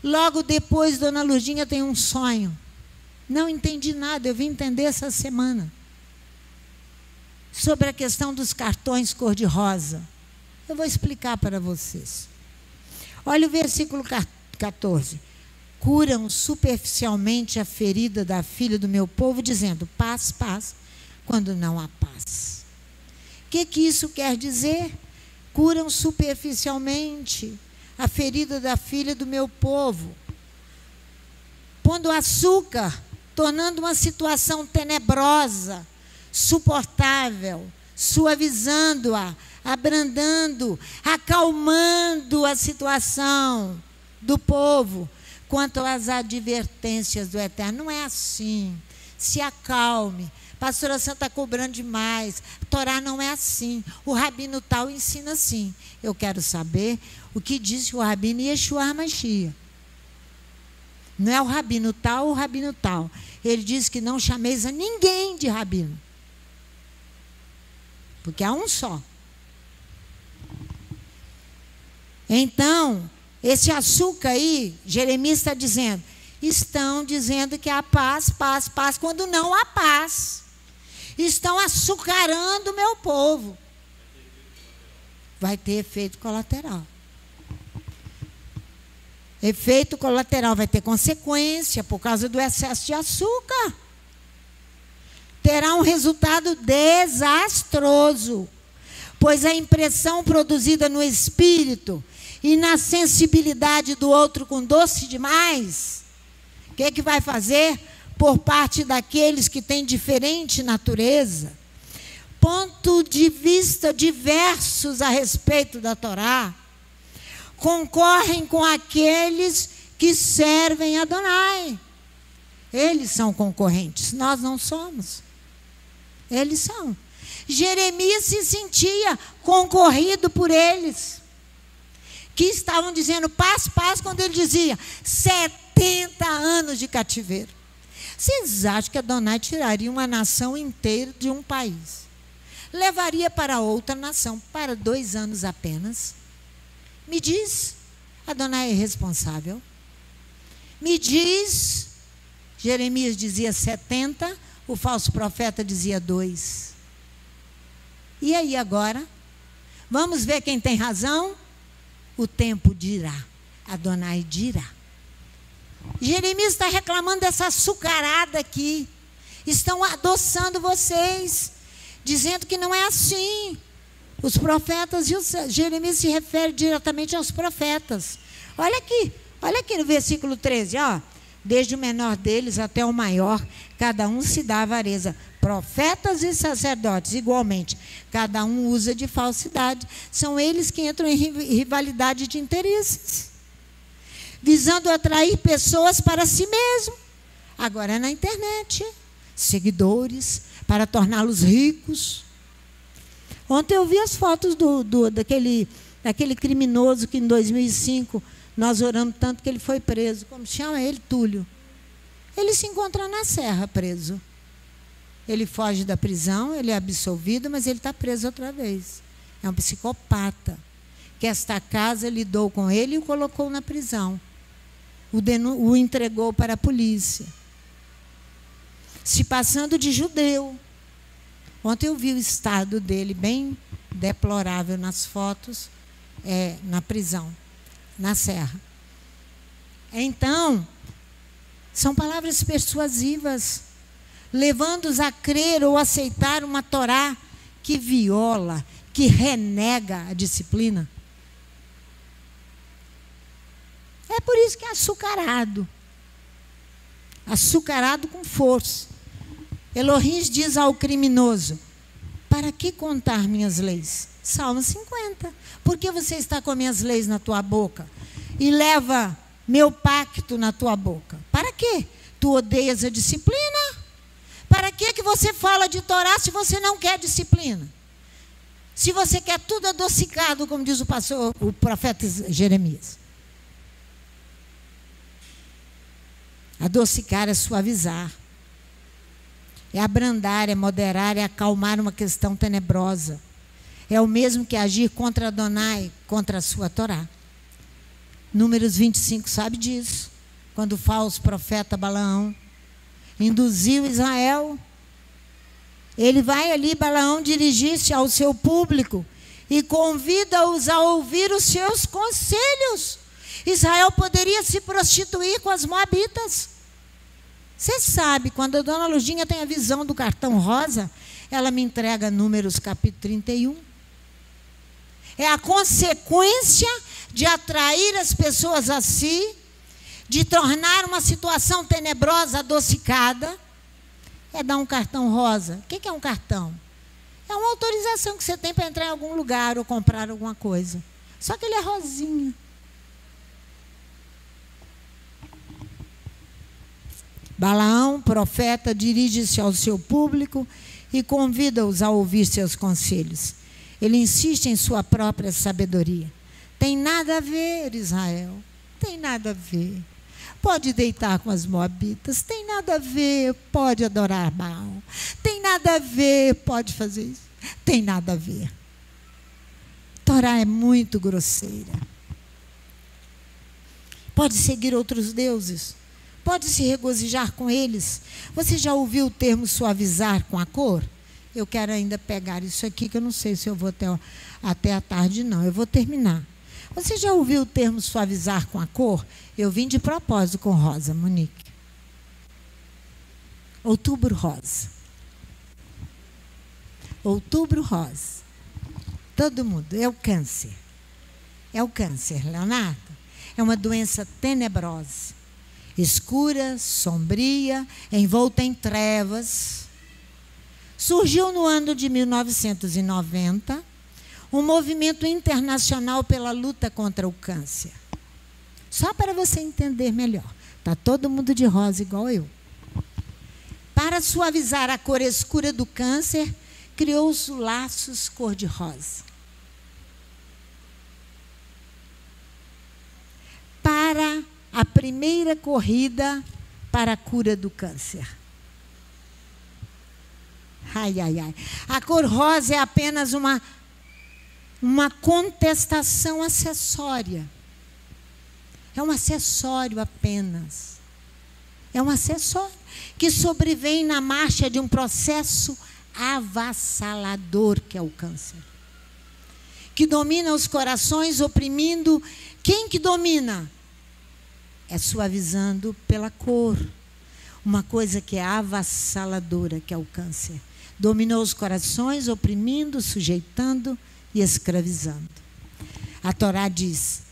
Logo depois, dona Lurdinha tem um sonho. Não entendi nada, eu vim entender essa semana. Sobre a questão dos cartões cor-de-rosa. Eu vou explicar para vocês. Olha o versículo 14. Curam superficialmente a ferida da filha do meu povo, dizendo, paz, paz, quando não há paz. O que isso quer dizer? Curam superficialmente a ferida da filha do meu povo, pondo açúcar, tornando uma situação tenebrosa, suportável, suavizando-a, abrandando, acalmando a situação do povo quanto às advertências do Eterno. Não é assim. Se acalme. Pastora Santa está cobrando demais. A Torá não é assim. O rabino tal ensina assim. Eu quero saber o que disse o rabino Yeshua HaMashiach. Não é o rabino tal ou o rabino tal. Ele diz que não chameis a ninguém de rabino. Porque há um só. Então, esse açúcar aí, Jeremias está dizendo, estão dizendo que há paz, paz, paz, quando não há paz. Estão açucarando o meu povo. Vai ter efeito colateral. Efeito colateral vai ter consequência por causa do excesso de açúcar. Terá um resultado desastroso, pois a impressão produzida no espírito e na sensibilidade do outro com doce demais, o que vai fazer? Por parte daqueles que têm diferente natureza, ponto de vista diversos a respeito da Torá, concorrem com aqueles que servem a Adonai. Eles são concorrentes, nós não somos. Eles são. Jeremias se sentia concorrido por eles, que estavam dizendo paz, paz, quando ele dizia 70 anos de cativeiro. Vocês acham que Adonai tiraria uma nação inteira de um país? Levaria para outra nação, para 2 anos apenas? Me diz, Adonai é responsável? Me diz, Jeremias dizia 70, o falso profeta dizia 2. E aí agora? Vamos ver quem tem razão? O tempo dirá, Adonai dirá. Jeremias está reclamando dessa açucarada aqui. Estão adoçando vocês, dizendo que não é assim. Os profetas, Jeremias se refere diretamente aos profetas. Olha aqui no versículo 13, ó. Desde o menor deles até o maior, cada um se dá avareza. Profetas e sacerdotes, igualmente, cada um usa de falsidade. São eles que entram em rivalidade de interesses, visando atrair pessoas para si mesmo. Agora é na internet, seguidores, para torná-los ricos. Ontem eu vi as fotos daquele criminoso que em 2005 nós oramos tanto que ele foi preso. Como chama ele? Túlio. Ele se encontra na serra preso. Ele foge da prisão, ele é absolvido, mas ele está preso outra vez. É um psicopata. Que esta casa lidou com ele e o colocou na prisão. O entregou para a polícia. Se passando de judeu. Ontem eu vi o estado dele bem deplorável nas fotos, na prisão, na serra. Então, são palavras persuasivas, levando-os a crer ou aceitar uma Torá que viola, que renega a disciplina. É por isso que é açucarado. Açucarado com força. Elohim diz ao criminoso, para que contar minhas leis? Salmo 50. Por que você está com minhas leis na tua boca? E leva meu pacto na tua boca? Para quê? Tu odeias a disciplina? Para que você fala de Torá se você não quer disciplina? Se você quer tudo adocicado, como diz o profeta Jeremias. Adocicar é suavizar. É abrandar, é moderar, é acalmar uma questão tenebrosa. É o mesmo que agir contra Adonai, contra a sua Torá. Números 25 sabe disso. Quando o falso profeta Balaão induziu Israel, ele vai ali, Balaão, dirigir-se ao seu público e convida-os a ouvir os seus conselhos. Israel poderia se prostituir com as moabitas. Você sabe, quando a dona Lurdinha tem a visão do cartão rosa, ela me entrega Números capítulo 31. É a consequência de atrair as pessoas a si, de tornar uma situação tenebrosa adocicada, é dar um cartão rosa. O que é um cartão? É uma autorização que você tem para entrar em algum lugar ou comprar alguma coisa. Só que ele é rosinha. Balaão, profeta, dirige-se ao seu público e convida-os a ouvir seus conselhos. Ele insiste em sua própria sabedoria. Tem nada a ver, Israel. Tem nada a ver. Pode deitar com as moabitas. Tem nada a ver. Pode adorar Baal. Tem nada a ver. Pode fazer isso. Tem nada a ver. Torá é muito grosseira. Pode seguir outros deuses. Pode se regozijar com eles. Você já ouviu o termo suavizar com a cor? Eu quero ainda pegar isso aqui, que eu não sei se eu vou até a tarde, não. Eu vou terminar. Você já ouviu o termo suavizar com a cor? Eu vim de propósito com rosa, Monique. Outubro rosa. Outubro rosa. Todo mundo. É o câncer. É o câncer, Leonardo. É uma doença tenebrosa. Escura, sombria, envolta em trevas. Surgiu no ano de 1990 um movimento internacional pela luta contra o câncer. Só para você entender melhor. Está todo mundo de rosa igual eu. Para suavizar a cor escura do câncer, criou-se laços cor-de-rosa. Para a primeira corrida para a cura do câncer. Ai, ai, ai. A cor rosa é apenas uma contestação acessória. É um acessório apenas. É um acessório que sobrevém na marcha de um processo avassalador que é o câncer. Que domina os corações, oprimindo. Quem que domina? É suavizando pela cor. Uma coisa que é avassaladora, que é o câncer. Dominou os corações, oprimindo, sujeitando e escravizando. A Torá diz,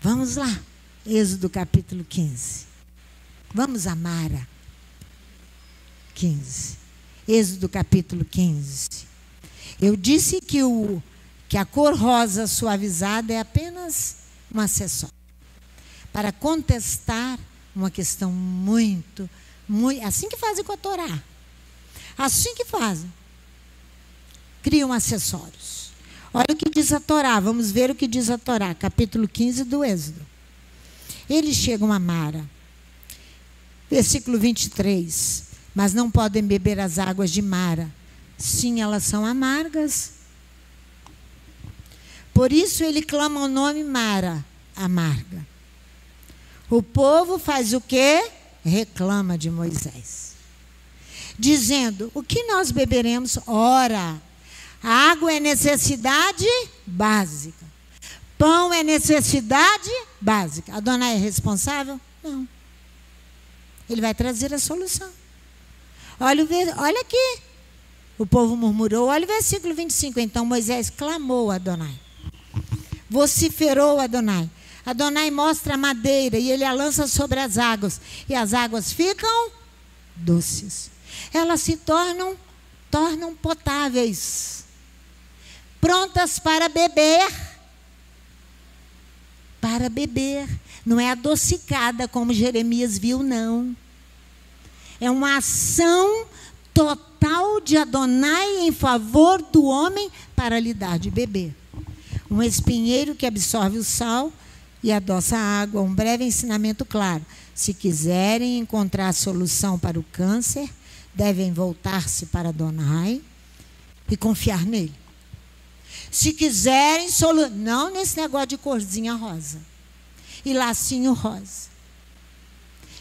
vamos lá, Êxodo capítulo 15. Vamos a Mara. 15. Êxodo capítulo 15. Eu disse que a cor rosa suavizada é apenas um acessório. Para contestar uma questão muito, assim que fazem com a Torá. Assim que fazem. Criam acessórios. Olha o que diz a Torá, vamos ver o que diz a Torá, capítulo 15 do Êxodo. Eles chegam a Mara. Versículo 23. Mas não podem beber as águas de Mara. Sim, elas são amargas. Por isso ele clama o nome Mara, amarga. O povo faz o quê? Reclama de Moisés. Dizendo, o que nós beberemos? Ora, a água é necessidade básica. Pão é necessidade básica. A dona é responsável? Não. Ele vai trazer a solução. Olha aqui. O povo murmurou. Olha o versículo 25. Então Moisés clamou a Adonai. Vociferou a Adonai. Adonai mostra a madeira e ele a lança sobre as águas. E as águas ficam doces. Elas se tornam potáveis. Prontas para beber. Para beber. Não é adocicada como Jeremias viu, não. É uma ação total de Adonai em favor do homem para lhe dar de beber. Um espinheiro que absorve o sal e adoça a água. Um breve ensinamento claro. Se quiserem encontrar a solução para o câncer, devem voltar-se para Adonai e confiar nele. Se quiserem não nesse negócio de corzinha rosa. e lacinho rosa,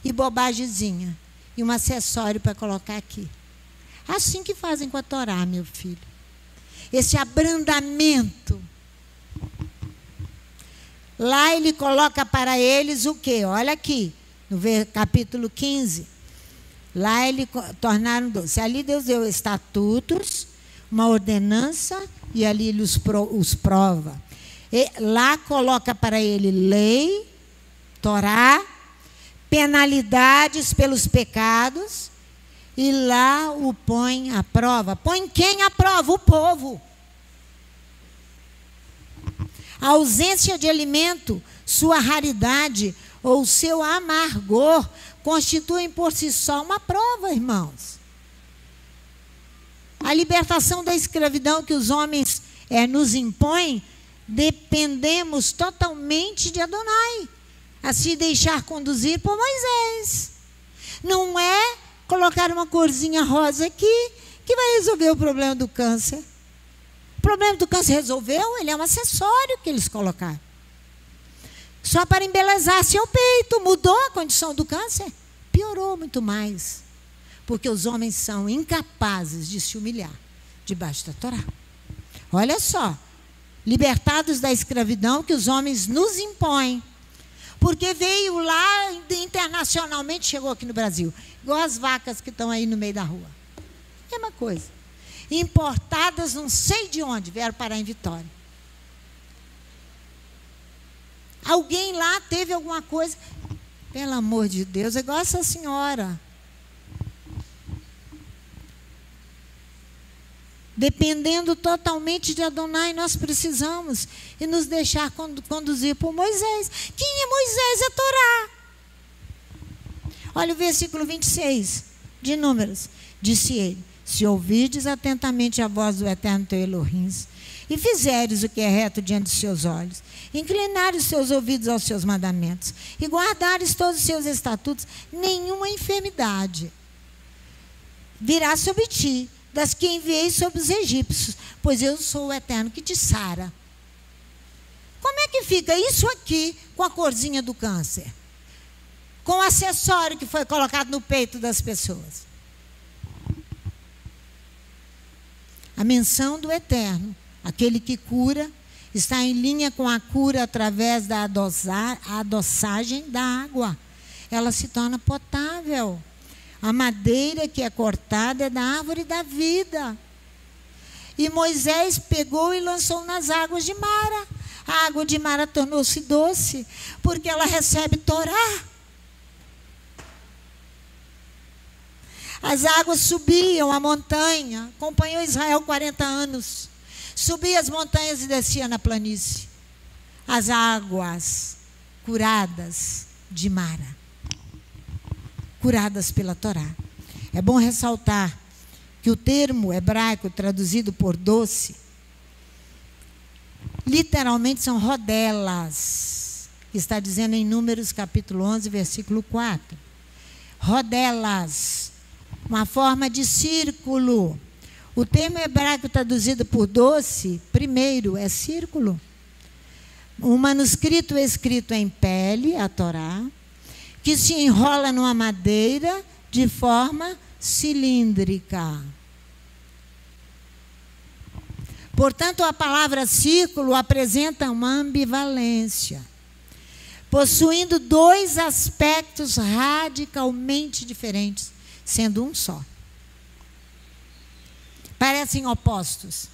e bobagemzinha, e um acessório para colocar aqui. Assim que fazem com a Torá, meu filho. Esse abrandamento. Lá ele coloca para eles o quê? Olha aqui, no capítulo 15. Lá ele tornaram doce. Ali Deus deu estatutos, uma ordenança, e ali ele os prova. E lá coloca para ele lei, Torá, penalidades pelos pecados, e lá o põe à prova. Põe quem à prova? O povo. A ausência de alimento, sua raridade ou seu amargor constituem por si só uma prova, irmãos. A libertação da escravidão que os homens nos impõem, dependemos totalmente de Adonai, a se deixar conduzir por Moisés. Não é colocar uma corzinha rosa aqui que vai resolver o problema do câncer. O problema do câncer resolveu, ele é um acessório que eles colocaram. Só para embelezar seu peito. Mudou a condição do câncer? Piorou muito mais. Porque os homens são incapazes de se humilhar debaixo da Torá. Olha só. Libertados da escravidão que os homens nos impõem. Porque veio lá internacionalmente, chegou aqui no Brasil. Igual as vacas que estão aí no meio da rua. Mesma coisa. Importadas não sei de onde, vieram parar em Vitória. Alguém lá teve alguma coisa, pelo amor de Deus, é igual essa senhora. Dependendo totalmente de Adonai, nós precisamos e nos deixar conduzir por Moisés. Quem é Moisés? É Torá. Olha o versículo 26 de Números. Disse ele: se ouvirdes atentamente a voz do Eterno teu Elohim, e fizeres o que é reto diante dos seus olhos, inclinares os seus ouvidos aos seus mandamentos, e guardares todos os seus estatutos, nenhuma enfermidade virá sobre ti, das que enviei sobre os egípcios, pois eu sou o Eterno que te sara. Como é que fica isso aqui com a corzinha do câncer? Com o acessório que foi colocado no peito das pessoas? A menção do Eterno, aquele que cura, está em linha com a cura através da adoçagem da água. Ela se torna potável. A madeira que é cortada é da árvore da vida. E Moisés pegou e lançou nas águas de Mara. A água de Mara tornou-se doce, porque ela recebe Torá. As águas subiam a montanha, acompanhou Israel 40 anos. Subia as montanhas e descia na planície. As águas curadas de Mara. Curadas pela Torá. É bom ressaltar que o termo hebraico traduzido por doce, literalmente são rodelas, que está dizendo em Números capítulo 11, versículo 4. Rodelas, uma forma de círculo. O termo hebraico traduzido por doce, primeiro, é círculo. Um manuscrito escrito em pele, a Torá, que se enrola numa madeira de forma cilíndrica. Portanto, a palavra círculo apresenta uma ambivalência, possuindo dois aspectos radicalmente diferentes, sendo um só. Parecem opostos,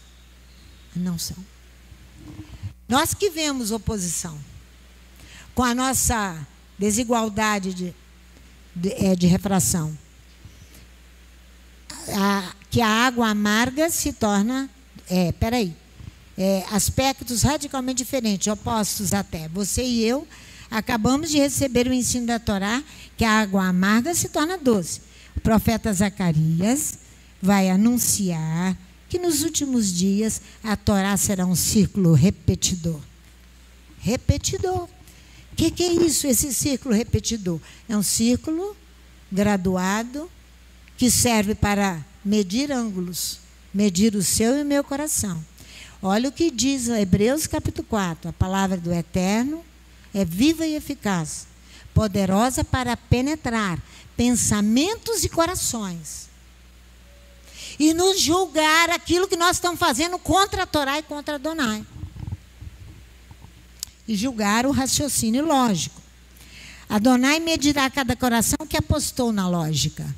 não são. Nós que vemos oposição, com a nossa desigualdade de refração, que a água amarga se torna, aspectos radicalmente diferentes, opostos até. Você e eu acabamos de receber o ensino da Torá, que a água amarga se torna doce. O profeta Zacarias vai anunciar que nos últimos dias a Torá será um círculo repetidor. Repetidor. O que é isso, esse círculo repetidor? É um círculo graduado que serve para medir ângulos, medir o seu e o meu coração. Olha o que diz Hebreus capítulo 4, a palavra do Eterno é viva e eficaz, poderosa para penetrar pensamentos e corações e nos julgar aquilo que nós estamos fazendo contra a Torá e contra Adonai. E julgar o raciocínio lógico. Adonai medirá cada coração que apostou na lógica.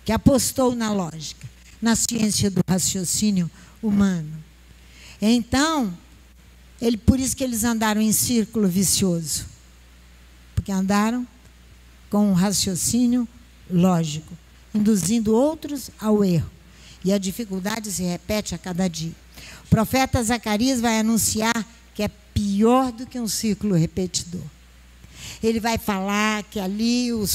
Que apostou na lógica, na ciência do raciocínio humano. Então, por isso que eles andaram em círculo vicioso. Porque andaram com um raciocínio lógico, induzindo outros ao erro. E a dificuldade se repete a cada dia. O profeta Zacarias vai anunciar que é pior do que um ciclo repetidor. Ele vai falar que ali o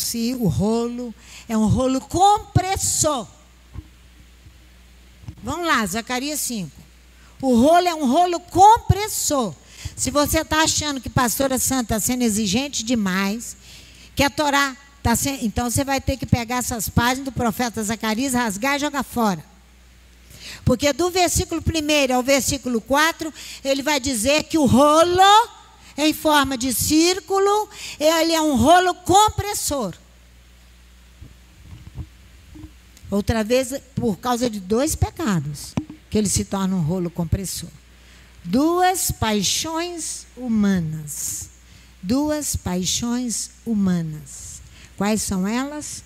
rolo é um rolo compressor. Vamos lá, Zacarias 5. O rolo é um rolo compressor. Se você está achando que pastora Santa está sendo exigente demais, que a Torá está sendo... Então você vai ter que pegar essas páginas do profeta Zacarias, rasgar e jogar fora. Porque do versículo 1 ao versículo 4, ele vai dizer que o rolo, em forma de círculo, ele é um rolo compressor. Outra vez, por causa de 2 pecados, que ele se torna um rolo compressor. 2 paixões humanas. 2 paixões humanas. Quais são elas?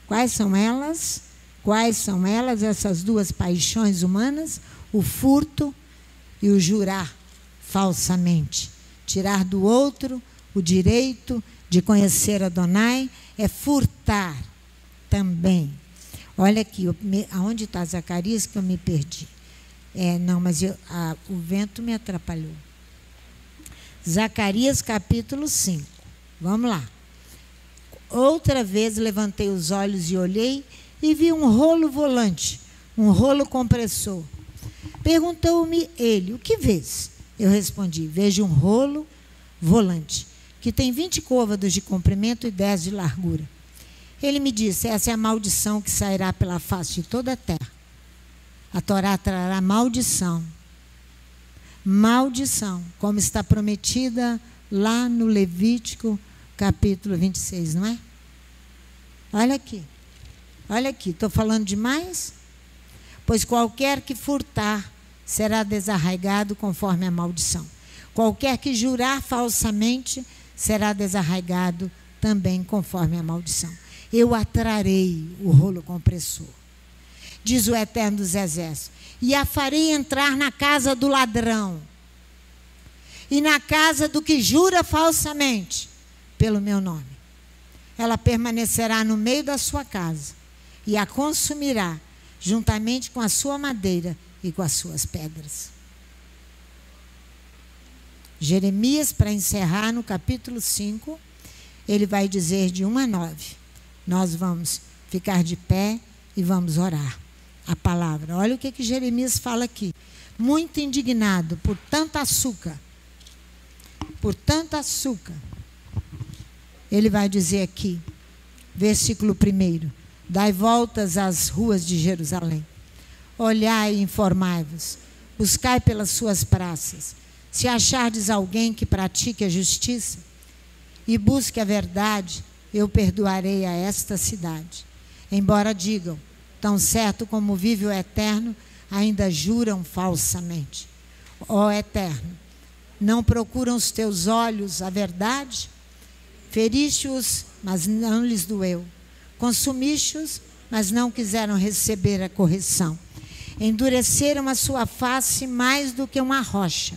Quais são elas? Quais são elas, essas 2 paixões humanas? O furto e o jurar falsamente. Tirar do outro o direito de conhecer Adonai é furtar também. Olha aqui, aonde está Zacarias que eu me perdi? Não, mas o vento me atrapalhou. Zacarias capítulo 5. Vamos lá. Outra vez levantei os olhos e olhei e vi um rolo volante, um rolo compressor. Perguntou-me ele, o que vês? Eu respondi, vejo um rolo volante, que tem 20 côvados de comprimento e 10 de largura. Ele me disse, essa é a maldição que sairá pela face de toda a terra. A Torá trará maldição. Maldição, como está prometida lá no Levítico capítulo 26, não é? Olha aqui. Olha aqui, estou falando demais? Pois qualquer que furtar será desarraigado conforme a maldição. Qualquer que jurar falsamente será desarraigado também conforme a maldição. Eu atrarei o rolo compressor, diz o Eterno dos Exércitos, e a farei entrar na casa do ladrão e na casa do que jura falsamente pelo meu nome. Ela permanecerá no meio da sua casa e a consumirá juntamente com a sua madeira e com as suas pedras. Jeremias, para encerrar no capítulo 5, ele vai dizer de 1 a 9. Nós vamos ficar de pé e vamos orar a palavra. Olha o que Jeremias fala aqui. Muito indignado por tanto açúcar. Por tanto açúcar. Ele vai dizer aqui, versículo 1. Dai voltas às ruas de Jerusalém. Olhai e informai-vos. Buscai pelas suas praças. Se achardes alguém que pratique a justiça e busque a verdade, eu perdoarei a esta cidade. Embora digam, tão certo como vive o Eterno, ainda juram falsamente. Ó Eterno, não procuram os teus olhos a verdade? Feriste-os, mas não lhes doeu. Consumiste-os, mas não quiseram receber a correção. Endureceram a sua face mais do que uma rocha,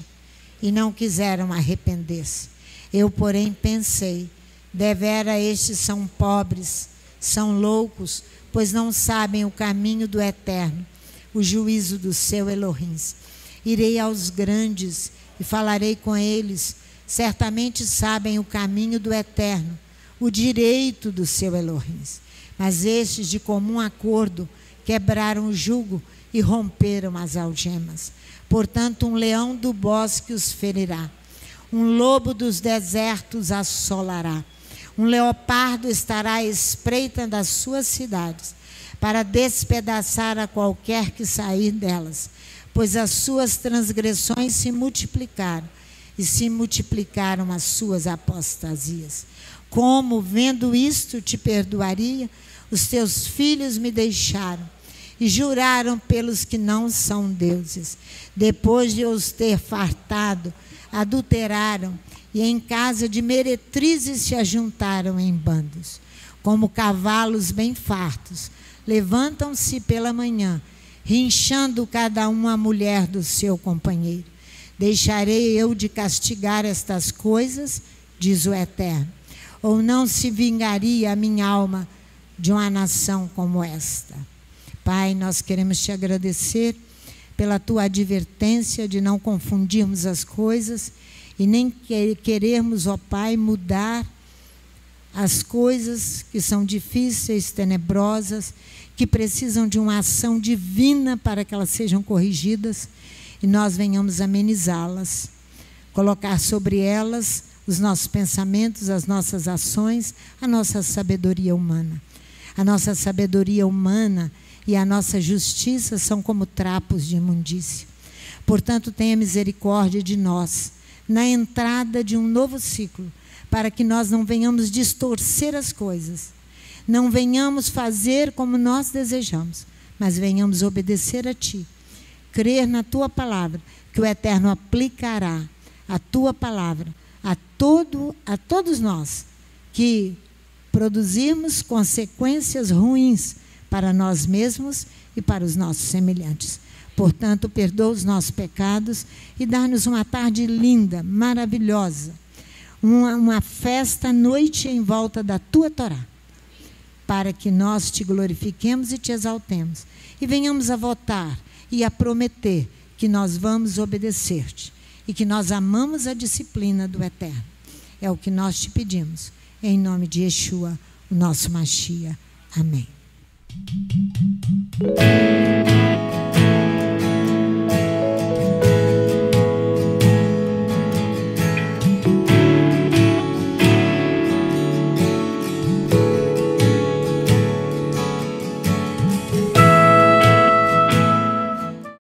e não quiseram arrepender-se. Eu, porém, pensei, devera estes são pobres, são loucos, pois não sabem o caminho do Eterno, o juízo do seu Elohim. Irei aos grandes e falarei com eles, certamente sabem o caminho do Eterno, o direito do seu Elohim. Mas estes, de comum acordo, quebraram o jugo e romperam as algemas. Portanto, um leão do bosque os ferirá, um lobo dos desertos assolará. Um leopardo estará à espreita das suas cidades, para despedaçar a qualquer que sair delas, pois as suas transgressões se multiplicaram e se multiplicaram as suas apostasias. Como, vendo isto, te perdoaria? Os teus filhos me deixaram e juraram pelos que não são deuses. Depois de os ter fartado, adulteraram e em casa de meretrizes se ajuntaram em bandos. Como cavalos bem fartos, levantam-se pela manhã, rinchando cada um a mulher do seu companheiro. Deixarei eu de castigar estas coisas, diz o Eterno, ou não se vingaria a minha alma de uma nação como esta? Pai, nós queremos te agradecer pela tua advertência de não confundirmos as coisas e nem querermos, ó Pai, mudar as coisas que são difíceis, tenebrosas, que precisam de uma ação divina para que elas sejam corrigidas e nós venhamos amenizá-las, colocar sobre elas os nossos pensamentos, as nossas ações, a nossa sabedoria humana. A nossa sabedoria humana e a nossa justiça são como trapos de imundícia. Portanto, tenha misericórdia de nós na entrada de um novo ciclo, para que nós não venhamos distorcer as coisas, não venhamos fazer como nós desejamos, mas venhamos obedecer a Ti, crer na Tua palavra, que o Eterno aplicará a Tua palavra a todos nós que produzirmos consequências ruins para nós mesmos e para os nossos semelhantes. Portanto, perdoa os nossos pecados e dá-nos uma tarde linda, maravilhosa, uma festa à noite em volta da Tua Torá, para que nós Te glorifiquemos e Te exaltemos e venhamos a votar e a prometer que nós vamos obedecer-Te e que nós amamos a disciplina do Eterno. É o que nós Te pedimos, em nome de Yeshua, o nosso Mashiach. Amém.